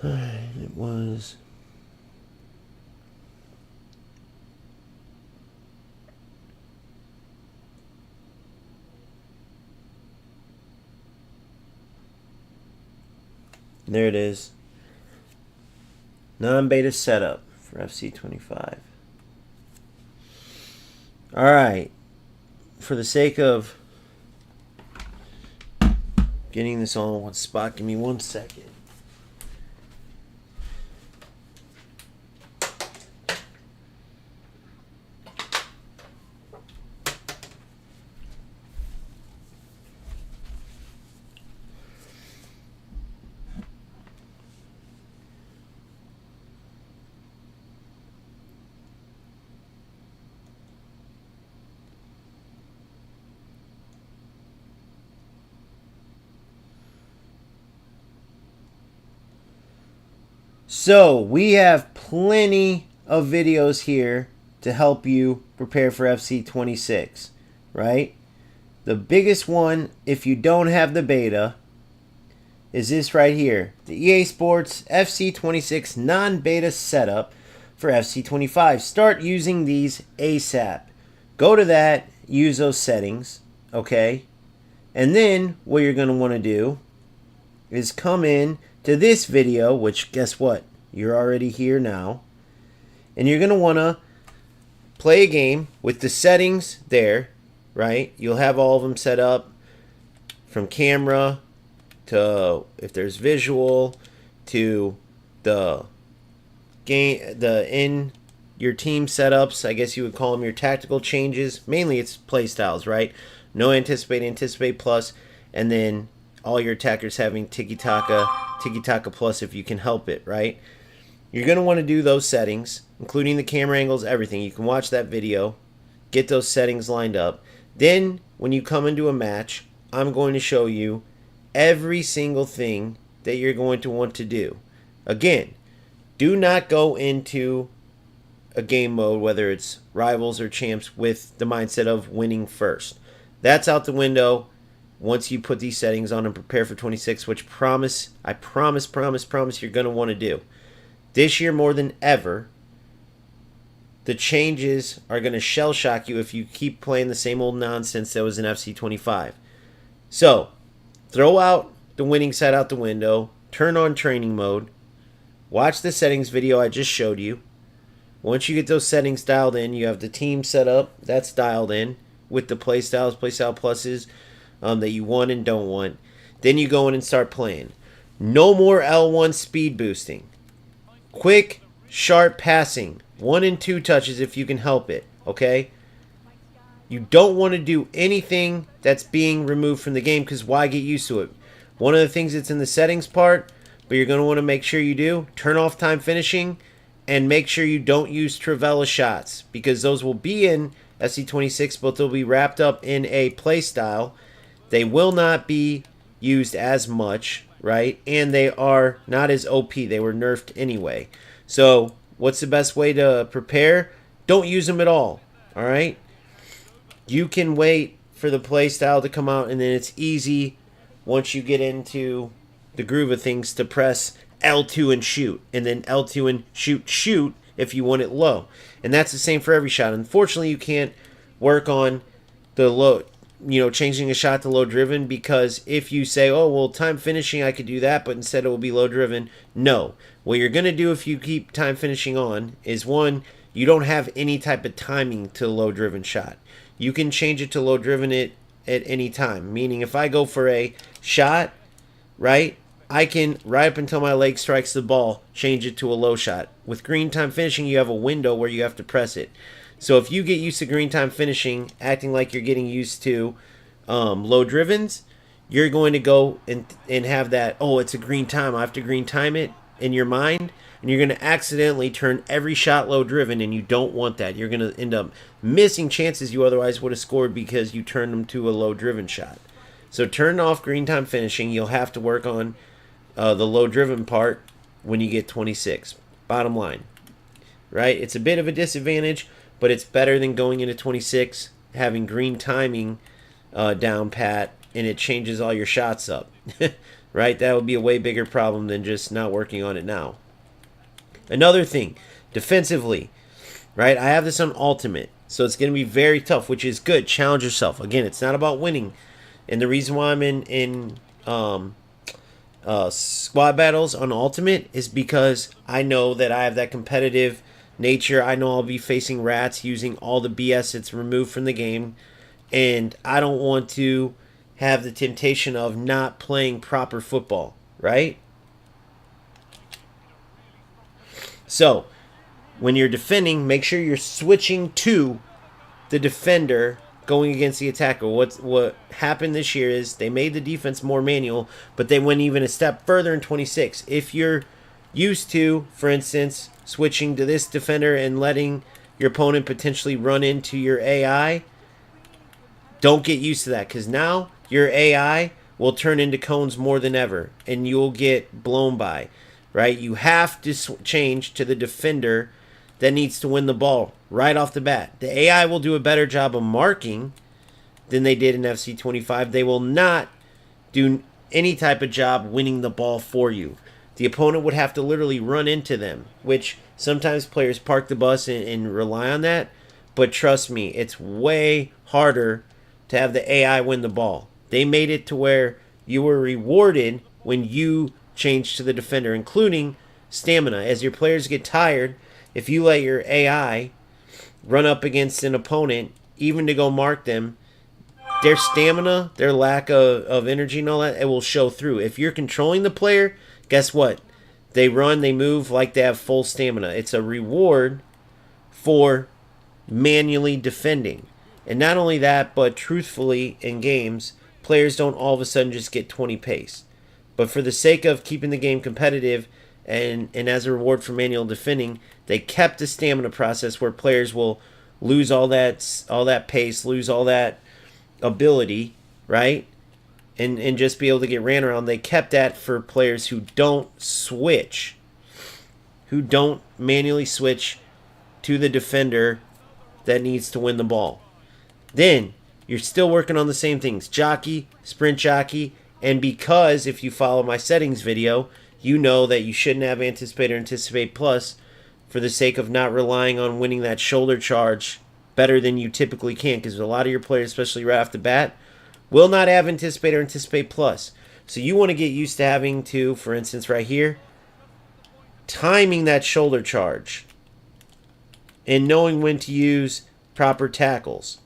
It was there. It is. Non-beta setup for FC25. Alright. For the sake of getting this all in one spot, give me 1 second. So we have plenty of videos here to help you prepare for FC26, right? The biggest one, if you don't have the beta, is this right here. The EA Sports FC26 non-beta setup for FC25. Start using these ASAP. Go to that, use those settings, okay? And then what you're going to want to do is come in to this video, which guess what? You're already here now. And you're going to want to play a game with the settings there, right? You'll have all of them set up from camera to if there's visual to the game, the in your team setups. I guess you would call them your tactical changes. Mainly it's play styles, right? No anticipate plus, and then all your attackers having tiki-taka plus if you can help it, right? You're going to want to do those settings, including the camera angles, everything. You can watch that video, get those settings lined up. Then, when you come into a match, I'm going to show you every single thing that you're going to want to do. Again, do not go into a game mode, whether it's rivals or champs, with the mindset of winning first. That's out the window once you put these settings on and prepare for 26, which I promise you're going to want to do. This year more than ever, the changes are going to shell shock you if you keep playing the same old nonsense that was in FC25. So, throw out the winning side out the window, turn on training mode, watch the settings video I just showed you. Once you get those settings dialed in, you have the team set up, that's dialed in with the playstyle pluses that you want and don't want. Then you go in and start playing. No more L1 speed boosting. Quick, sharp passing. 1 and 2 touches if you can help it, okay? You don't want to do anything that's being removed from the game because why get used to it? One of the things that's in the settings part, but you're going to want to make sure you do, turn off time finishing and make sure you don't use Trivela shots because those will be in FC26, but they'll be wrapped up in a play style. They will not be used as much, right? And they are not as OP. They were nerfed anyway. So what's the best way to prepare? Don't use them at all, all right? You can wait for the play style to come out, and then it's easy once you get into the groove of things to press L2 and shoot, and then L2 and shoot if you want it low. And that's the same for every shot. Unfortunately, you can't work on the low, changing a shot to low driven, because if you say, oh, well, time finishing, I could do that, but instead it will be low driven. No. What you're going to do if you keep time finishing on is, one, you don't have any type of timing to low driven shot. You can change it to low driven at any time. Meaning if I go for a shot, right, I can, right up until my leg strikes the ball, change it to a low shot. With green time finishing, you have a window where you have to press it. So if you get used to green time finishing, acting like you're getting used to low drivens, you're going to go and have that, oh, it's a green time, I have to green time it in your mind, and you're going to accidentally turn every shot low driven, and you don't want that. You're going to end up missing chances you otherwise would have scored because you turned them to a low driven shot. So turn off green time finishing. You'll have to work on the low driven part when you get 26. Bottom line, right? It's a bit of a disadvantage, but it's better than going into 26 having green timing down pat, and it changes all your shots up. Right? That would be a way bigger problem than just not working on it now. Another thing, defensively, right? I have this on Ultimate, so it's going to be very tough, which is good. Challenge yourself. Again, it's not about winning. And the reason why I'm in squad battles on Ultimate is because I know that I have that competitive nature. I know I'll be facing rats using all the BS that's removed from the game, and I don't want to have the temptation of not playing proper football, right? So when you're defending, make sure you're switching to the defender going against the attacker. What happened this year is they made the defense more manual, but they went even a step further in 26. If you're used to, for instance, switching to this defender and letting your opponent potentially run into your AI, don't get used to that, because now your AI will turn into cones more than ever, and you'll get blown by. right? You have to change to the defender that needs to win the ball right off the bat. The AI will do a better job of marking than they did in FC25. They will not do any type of job winning the ball for you. The opponent would have to literally run into them, which sometimes players park the bus and rely on that. But trust me, it's way harder to have the AI win the ball. They made it to where you were rewarded when you changed to the defender, including stamina. As your players get tired, if you let your AI run up against an opponent, even to go mark them, their stamina, their lack of energy and all that, it will show through. If you're controlling the player, guess what? They run, they move like they have full stamina. It's a reward for manually defending. And not only that, but truthfully in games, players don't all of a sudden just get 20 pace. But for the sake of keeping the game competitive and as a reward for manual defending, they kept the stamina process where players will lose all that pace, lose all that ability, right? And just be able to get ran around. They kept that for players who don't switch, who don't manually switch to the defender that needs to win the ball. Then you're still working on the same things: jockey, sprint jockey, and because if you follow my settings video, you know that you shouldn't have anticipate or anticipate plus for the sake of not relying on winning that shoulder charge better than you typically can, because a lot of your players, especially right off the bat, will not have anticipate or anticipate plus. So you want to get used to having to, for instance right here, timing that shoulder charge and knowing when to use proper tackles,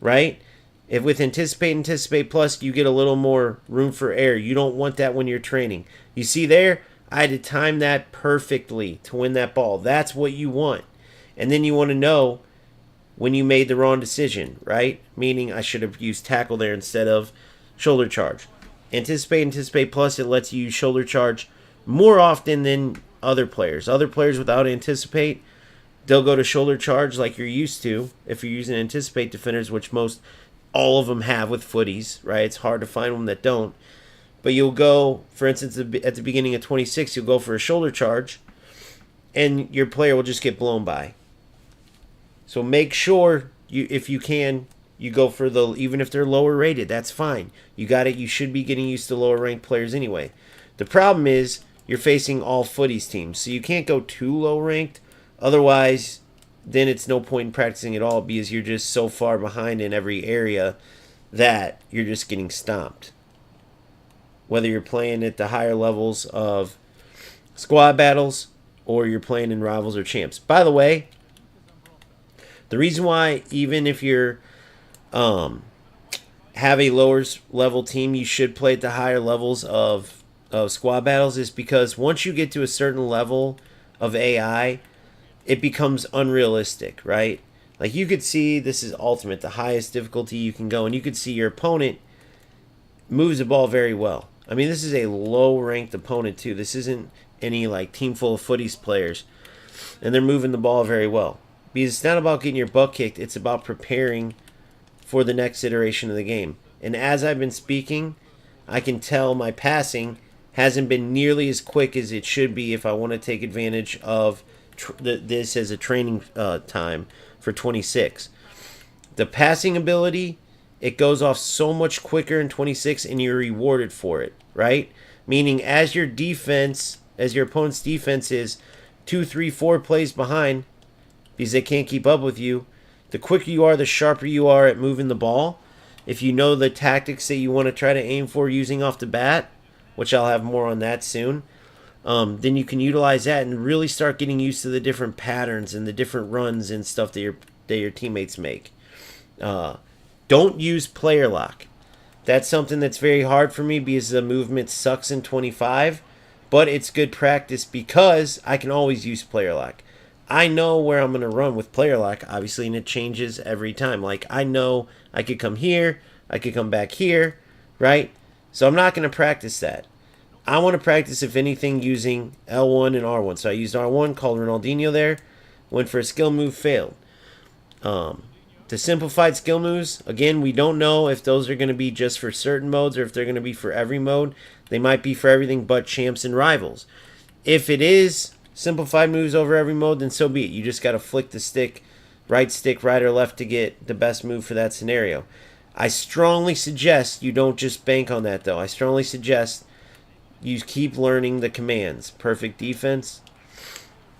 right? If with anticipate plus, you get a little more room for error. You don't want that when you're training. You see there, I had to time that perfectly to win that ball. That's what you want. And then you want to know when you made the wrong decision, right? Meaning I should have used tackle there instead of shoulder charge. Anticipate plus, it lets you use shoulder charge more often than other players. Other players without anticipate, they'll go to shoulder charge like you're used to if you're using anticipate defenders, which all of them have with footies, right? It's hard to find them that don't. But you'll go, for instance, at the beginning of 26, you'll go for a shoulder charge, and your player will just get blown by. So make sure, if you can, you go for even if they're lower rated, that's fine. You got it. You should be getting used to lower ranked players anyway. The problem is you're facing all footies teams, so you can't go too low ranked. Otherwise, then it's no point in practicing at all because you're just so far behind in every area that you're just getting stomped. Whether you're playing at the higher levels of squad battles or you're playing in rivals or champs. By the way, the reason why even if you're have a lower level team, you should play at the higher levels of squad battles is because once you get to a certain level of AI, it becomes unrealistic, right? Like you could see this is ultimate, the highest difficulty you can go, and you could see your opponent moves the ball very well. I mean, this is a low-ranked opponent too. This isn't any like team full of footies players, and they're moving the ball very well. Because it's not about getting your butt kicked, it's about preparing for the next iteration of the game. And as I've been speaking, I can tell my passing hasn't been nearly as quick as it should be if I want to take advantage of this as a training time for 26. The passing ability, it goes off so much quicker in 26 and you're rewarded for it, right? Meaning as your opponent's defense is 2, 3, 4 plays behind because they can't keep up with you, the quicker you are, the sharper you are at moving the ball. If you know the tactics that you want to try to aim for using off the bat, which I'll have more on that soon, then you can utilize that and really start getting used to the different patterns and the different runs and stuff that your teammates make. Don't use player lock. That's something that's very hard for me because the movement sucks in 25, but it's good practice because I can always use player lock. I know where I'm going to run with player lock, obviously, and it changes every time. Like, I know I could come here, I could come back here, right? So I'm not going to practice that. I want to practice, if anything, using L1 and R1. So I used R1, called Ronaldinho there, went for a skill move, failed. The simplified skill moves, again, we don't know if those are going to be just for certain modes or if they're going to be for every mode. They might be for everything but champs and rivals. If it is simplified moves over every mode, then so be it. You just got to flick the stick, right or left to get the best move for that scenario. I strongly suggest you don't just bank on that, though. I strongly suggest you keep learning the commands. Perfect defense.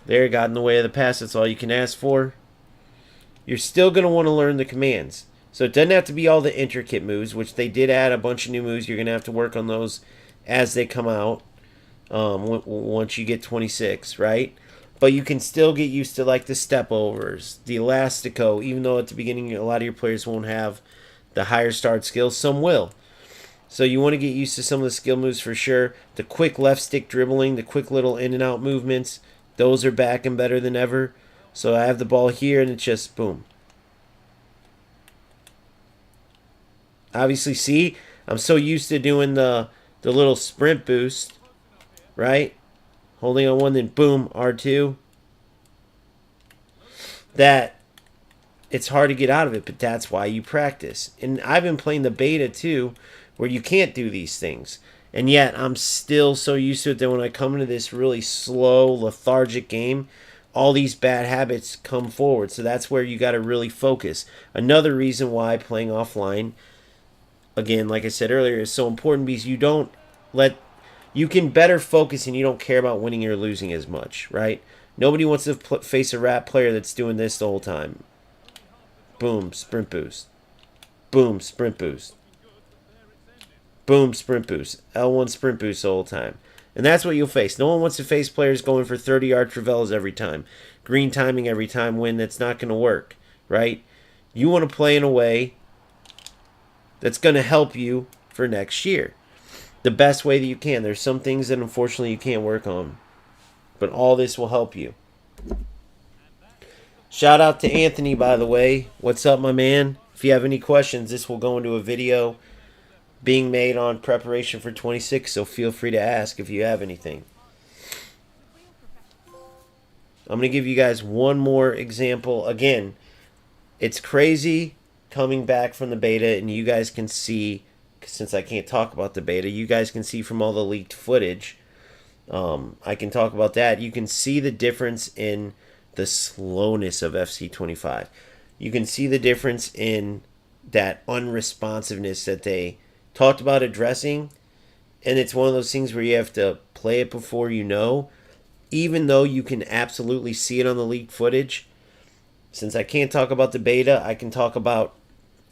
There, got in the way of the pass. That's all you can ask for. You're still going to want to learn the commands. So it doesn't have to be all the intricate moves, which they did add a bunch of new moves. You're going to have to work on those as they come out once you get 26, right? But you can still get used to like the step overs, the elastico, even though at the beginning a lot of your players won't have the higher start skills. Some will. So you want to get used to some of the skill moves for sure. The quick left stick dribbling, the quick little in and out movements, those are back and better than ever. So I have the ball here and it's just boom. Obviously, see, I'm so used to doing the little sprint boost, right? Holding on one, then boom, R2. That it's hard to get out of it, but that's why you practice. And I've been playing the beta too, where you can't do these things. And yet I'm still so used to it that when I come into this really slow, lethargic game, all these bad habits come forward. So that's where you got to really focus. Another reason why playing offline, again, like I said earlier, is so important, because you can better focus and you don't care about winning or losing as much, right? Nobody wants to face a rat player that's doing this the whole time. Boom, sprint boost. Boom, sprint boost. Boom, sprint boost. L1 sprint boost the whole time. And that's what you'll face. No one wants to face players going for 30-yard travellas every time. Green timing every time when that's not going to work, right? You want to play in a way that's going to help you for next year. The best way that you can. There's some things that unfortunately you can't work on. But all this will help you. Shout out to Anthony, by the way. What's up, my man? If you have any questions, this will go into a video being made on preparation for 26, so feel free to ask if you have anything. I'm going to give you guys one more example. Again, it's crazy coming back from the beta, and you guys can see, since I can't talk about the beta, you guys can see from all the leaked footage. I can talk about that. You can see the difference in the slowness of FC25. You can see the difference in that unresponsiveness that they talked about addressing, and it's one of those things where you have to play it before you know, even though you can absolutely see it on the leaked footage. Since I can't talk about the beta, I can talk about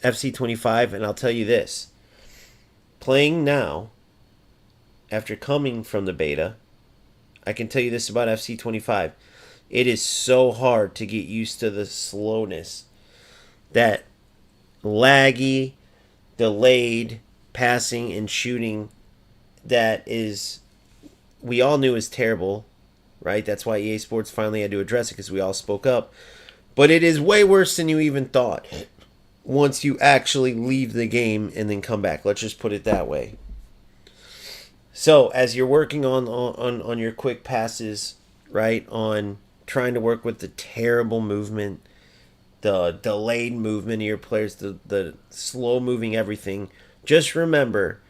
FC25, and I'll tell you this. Playing now, after coming from the beta, I can tell you this about FC25. It is so hard to get used to the slowness. That laggy, delayed passing and shooting that is, we all knew is terrible, right? That's why EA Sports finally had to address it, because we all spoke up. But it is way worse than you even thought once you actually leave the game and then come back. Let's just put it that way. So as you're working on your quick passes, right, on trying to work with the terrible movement, the delayed movement of your players, the slow moving everything, just remember,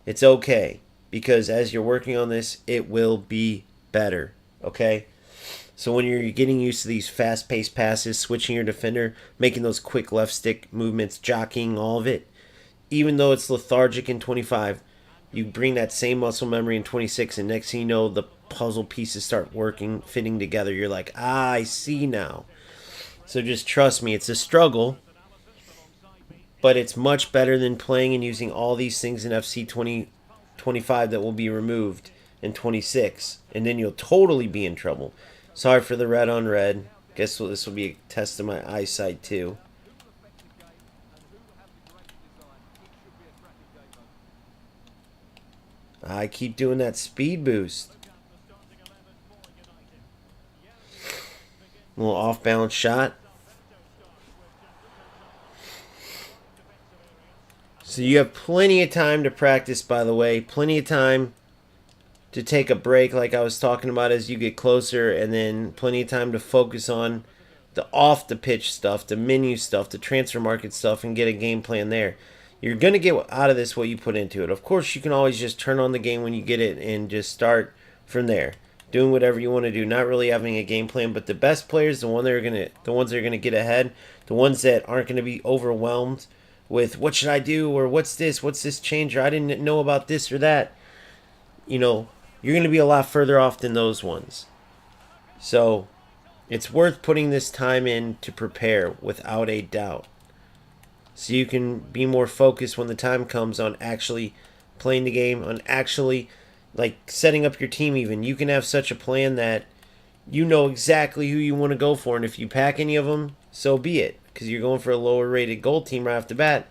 it's okay, because as you're working on this, it will be better, okay? So when you're getting used to these fast-paced passes, switching your defender, making those quick left stick movements, jockeying, all of it, even though it's lethargic in 25, you bring that same muscle memory in 26, and next thing you know, the puzzle pieces start working, fitting together. You're like, I see now. So just trust me, it's a struggle, but it's much better than playing and using all these things in FC 25 that will be removed in 26, and then you'll totally be in trouble. Sorry for the red on red. Guess what? This will be a test of my eyesight too. I keep doing that speed boost. A little off-balance shot. So you have plenty of time to practice, by the way. Plenty of time to take a break like I was talking about as you get closer. And then plenty of time to focus on the off-the-pitch stuff, the menu stuff, the transfer market stuff, and get a game plan there. You're going to get out of this what you put into it. Of course, you can always just turn on the game when you get it and just start from there. doing whatever you want to do, not really having a game plan. But the best players, the ones that are gonna get ahead, the ones that aren't gonna be overwhelmed with what should I do, or what's this change, or I didn't know about this or that. You know, you're gonna be a lot further off than those ones. So it's worth putting this time in to prepare without a doubt. So you can be more focused when the time comes on actually playing the game, on actually like setting up your team even. You can have such a plan that you know exactly who you want to go for, and if you pack any of them, so be it, because you're going for a lower rated gold team right off the bat,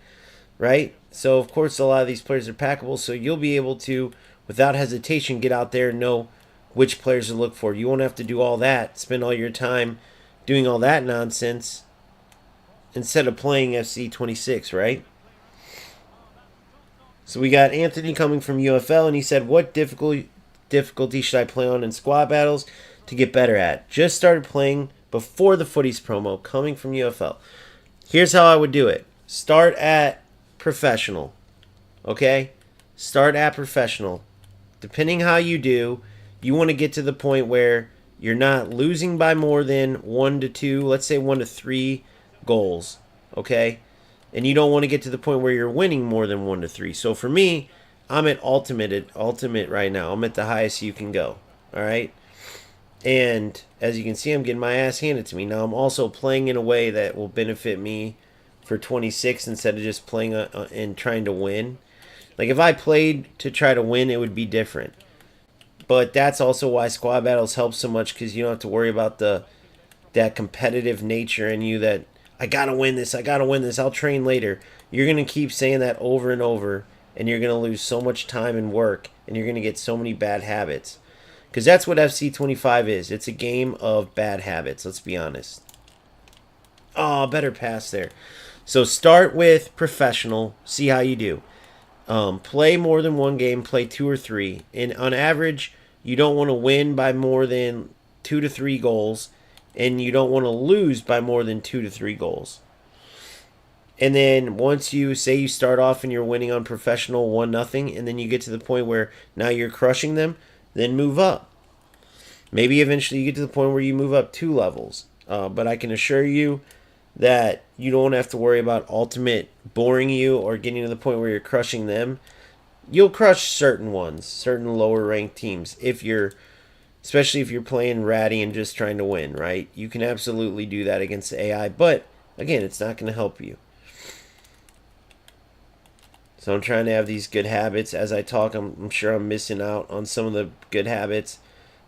right? So of course a lot of these players are packable, so you'll be able to, without hesitation, get out there and know which players to look for. You won't have to do all that, spend all your time doing all that nonsense instead of playing FC26, right? So we got Anthony coming from UFL, and he said, what difficulty should I play on in squad battles to get better at? Just started playing before the Footies promo, coming from UFL. Here's how I would do it. Start at professional, okay? Start at professional. Depending how you do, you want to get to the point where you're not losing by more than 1 to 2, let's say 1 to 3 goals, okay? And you don't want to get to the point where you're winning more than 1 to 3. So for me, I'm at ultimate right now. I'm at the highest you can go, all right? And as you can see, I'm getting my ass handed to me. Now I'm also playing in a way that will benefit me for 26 instead of just playing and trying to win. Like if I played to try to win, it would be different. But that's also why squad battles help so much, because you don't have to worry about that competitive nature in you that I gotta win this, I'll train later. You're gonna keep saying that over and over, and you're gonna lose so much time and work, and you're gonna get so many bad habits. Because that's what FC25 is. It's a game of bad habits, let's be honest. Oh, better pass there. So start with professional, see how you do. Play more than one game, play 2 or 3. And on average, you don't want to win by more than 2 to 3 goals, and you don't want to lose by more than 2 to 3 goals. And then once you say you start off and you're winning on professional 1-0, and then you get to the point where now you're crushing them, then move up. Maybe eventually you get to the point where you move up 2 levels. But I can assure you that you don't have to worry about ultimate boring you or getting to the point where you're crushing them. You'll crush certain ones, certain lower ranked teams, especially if you're playing ratty and just trying to win, right? You can absolutely do that against the AI, but again, it's not going to help you. So I'm trying to have these good habits. As I talk, I'm sure I'm missing out on some of the good habits.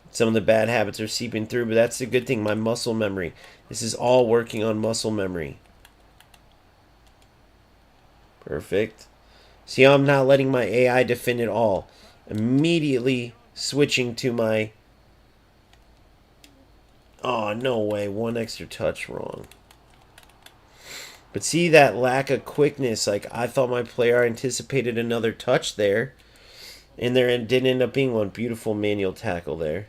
Some of the bad habits are seeping through, but that's the good thing, my muscle memory. This is all working on muscle memory. Perfect. See how I'm not letting my AI defend it all. Immediately switching to my... Oh, no way. 1 extra touch wrong. But see that lack of quickness. Like, I thought my player anticipated another touch there. And there didn't end up being one. Beautiful manual tackle there.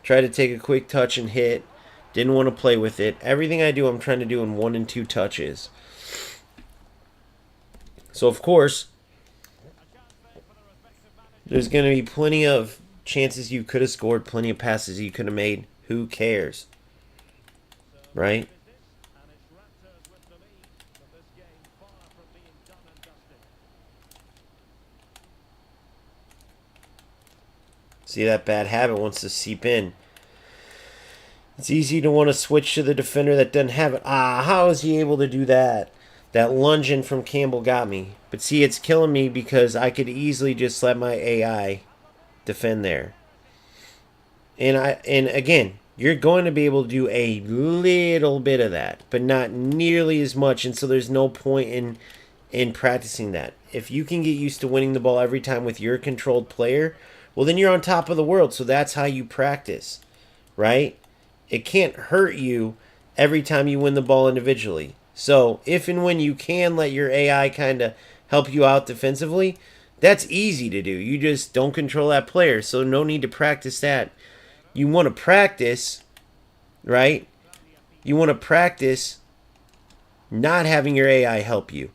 Try to take a quick touch and hit. Didn't want to play with it. Everything I do, I'm trying to do in 1 and 2 touches. So, of course, there's going to be plenty of chances you could have scored, plenty of passes you could have made. Who cares? Right? See, that bad habit wants to seep in. It's easy to want to switch to the defender that doesn't have it. Ah, how is he able to do that? That lunge in from Campbell got me. But see, it's killing me because I could easily just let my AI defend there. And again, you're going to be able to do a little bit of that, but not nearly as much, and so there's no point in practicing that. If you can get used to winning the ball every time with your controlled player, well, then you're on top of the world. So that's how you practice, right? It can't hurt you every time you win the ball individually. So if and when you can let your AI kind of help you out defensively, that's easy to do. You just don't control that player, so no need to practice that. You want to practice, right? You want to practice not having your AI help you.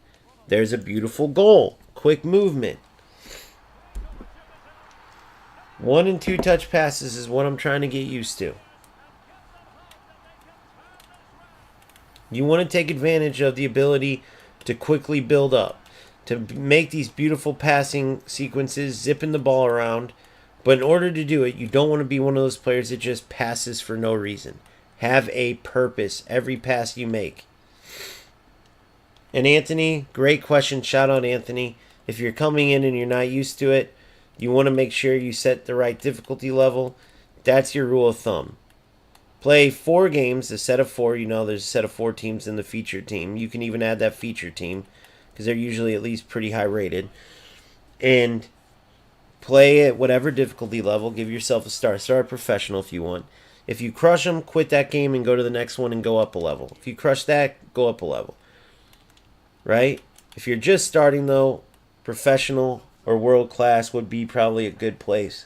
There's a beautiful goal. quick movement. 1 and 2 touch passes is what I'm trying to get used to. You want to take advantage of the ability to quickly build up, to make these beautiful passing sequences, zipping the ball around. But in order to do it, you don't want to be one of those players that just passes for no reason. Have a purpose every pass you make. And Anthony, great question. Shout out, Anthony. If you're coming in and you're not used to it, you want to make sure you set the right difficulty level. That's your rule of thumb. Play 4 games, a set of 4. You know there's a set of 4 teams in the feature team. You can even add that feature team because they're usually at least pretty high rated. And play at whatever difficulty level. Give yourself a star. Start professional if you want. If you crush them, quit that game and go to the next one and go up a level. If you crush that, go up a level. Right? If you're just starting, though, professional or world class would be probably a good place.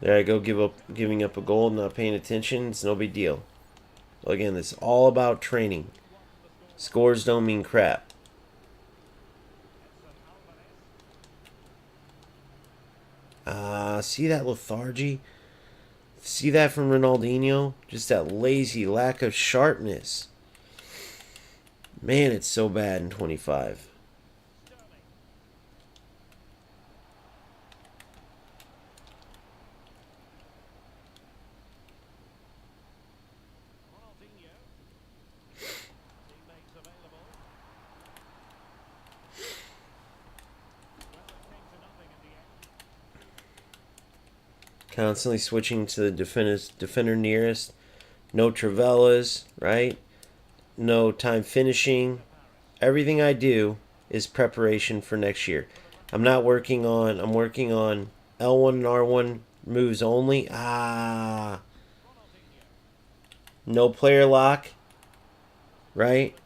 There I go, giving up a goal, not paying attention. It's no big deal. Again, it's all about training. Scores don't mean crap. See that lethargy? See that from Ronaldinho? Just that lazy lack of sharpness. Man, it's so bad in 25. Constantly switching to the defender nearest. No Travellas, right? No time finishing. Everything I do is preparation for next year. I'm working on L1 and R1 moves only. No player lock, right?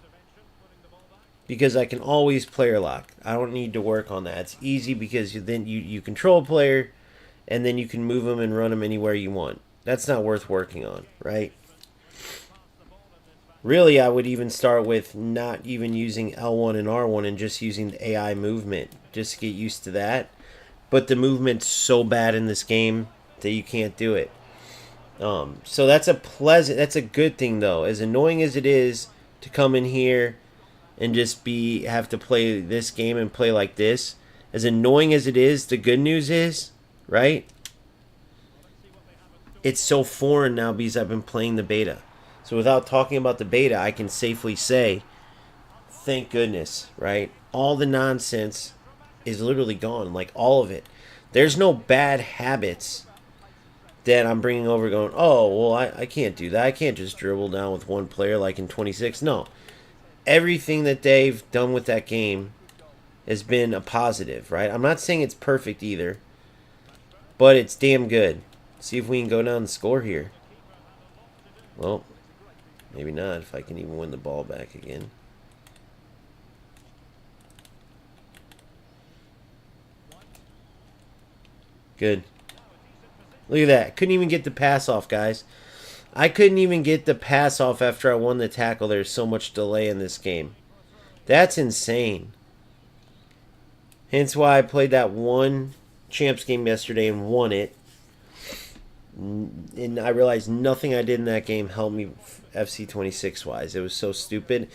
Because I can always player lock. I don't need to work on that. It's easy because then you control a player and then you can move them and run them anywhere you want. That's not worth working on, right? Really, I would even start with not even using L1 and R1 and just using the AI movement just to get used to that. But the movement's so bad in this game that you can't do it. So that's a good thing though. As annoying as it is to come in here and just have to play this game and play like this, as annoying as it is, the good news is, right? It's so foreign now because I've been playing the beta. So without talking about the beta, I can safely say, thank goodness, right? All the nonsense is literally gone, like all of it. There's no bad habits that I'm bringing over going, oh, well, I can't do that. I can't just dribble down with one player like in 26. No. Everything that they've done with that game has been a positive, right? I'm not saying it's perfect either, but it's damn good. See if we can go down the score here. Well, maybe not if I can even win the ball back again. Good. Look at that. Couldn't even get the pass off, guys. I couldn't even get the pass off after I won the tackle. There's so much delay in this game. That's insane. Hence why I played that one champs game yesterday and won it. And I realized nothing I did in that game helped me FC26 wise. It was so stupid.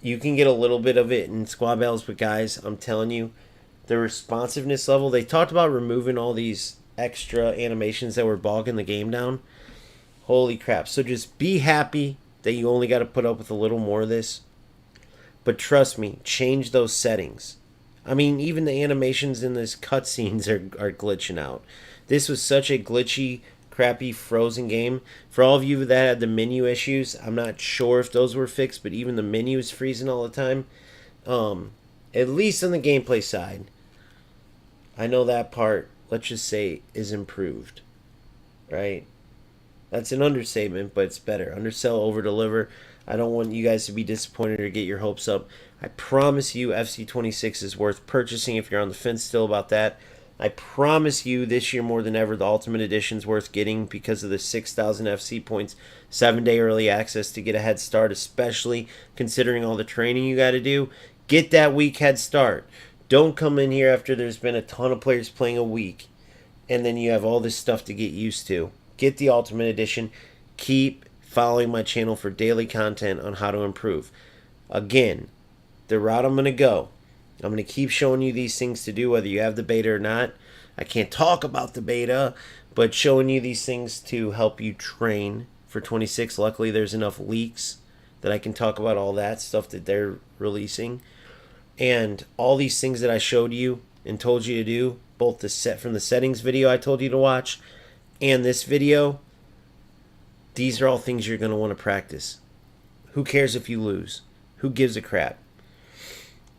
You can get a little bit of it in squad battles, but guys, I'm telling you, the responsiveness level, they talked about removing all these extra animations that were bogging the game down. Holy crap. So just be happy that you only got to put up with a little more of this. But trust me, change those settings. I mean, even the animations in this cutscenes are glitching out. This was such a glitchy, crappy, frozen game. For all of you that had the menu issues, I'm not sure if those were fixed, but even the menu is freezing all the time. At least on the gameplay side, I know that part, let's just say, is improved. Right? That's an understatement, but it's better. Undersell, overdeliver. I don't want you guys to be disappointed or get your hopes up. I promise you FC26 is worth purchasing if you're on the fence still about that. I promise you this year more than ever, the Ultimate Edition's worth getting because of the 6,000 FC points, 7-day early access to get a head start, especially considering all the training you got to do. Get that week head start. Don't come in here after there's been a ton of players playing a week and then you have all this stuff to get used to. Get the Ultimate Edition. Keep following my channel for daily content on how to improve. Again, the route I'm going to go, I'm going to keep showing you these things to do whether you have the beta or not. I can't talk about the beta, but showing you these things to help you train for 26. Luckily, there's enough leaks that I can talk about all that stuff that they're releasing. And all these things that I showed you and told you to do, both the set from the settings video I told you to watch and this video, these are all things you're going to want to practice. Who cares if you lose? Who gives a crap?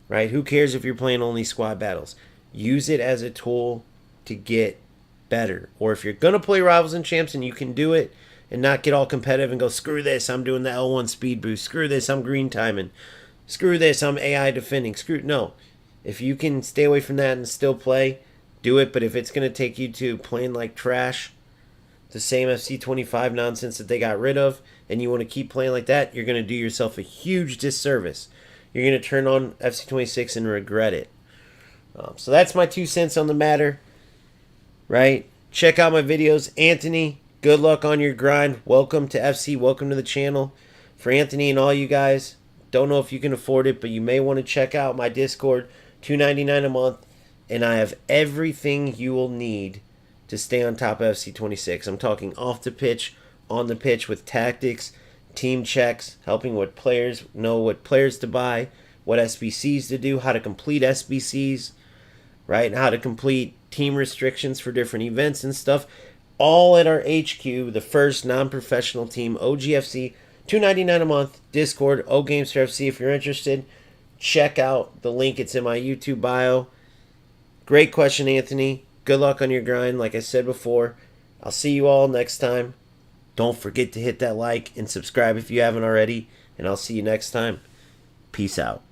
Right? Who cares if you're playing only squad battles? Use it as a tool to get better. Or if you're going to play Rivals and Champs and you can do it and not get all competitive and go, screw this, I'm doing the L1 speed boost. Screw this, I'm green timing. Screw this, I'm AI defending. No. If you can stay away from that and still play, do it. But if it's going to take you to playing like trash, the same FC25 nonsense that they got rid of, and you want to keep playing like that, you're going to do yourself a huge disservice. You're going to turn on FC26 and regret it. So that's my 2 cents on the matter, right? Check out my videos. Anthony, good luck on your grind. Welcome to FC. Welcome to the channel. For Anthony and all you guys, don't know if you can afford it, but you may want to check out my Discord, $2.99 a month, and I have everything you will need to stay on top of FC26. I'm talking off the pitch, on the pitch with tactics, team checks, helping what players know what players to buy, what SBCs to do, how to complete SBCs, right? And how to complete team restrictions for different events and stuff. All at our HQ, the first non-professional team, OGFC, $2.99 a month, Discord, OGamester FC. If you're interested, check out the link. It's in my YouTube bio. Great question, Anthony. Good luck on your grind. Like I said before, I'll see you all next time. Don't forget to hit that like and subscribe if you haven't already, and I'll see you next time. Peace out.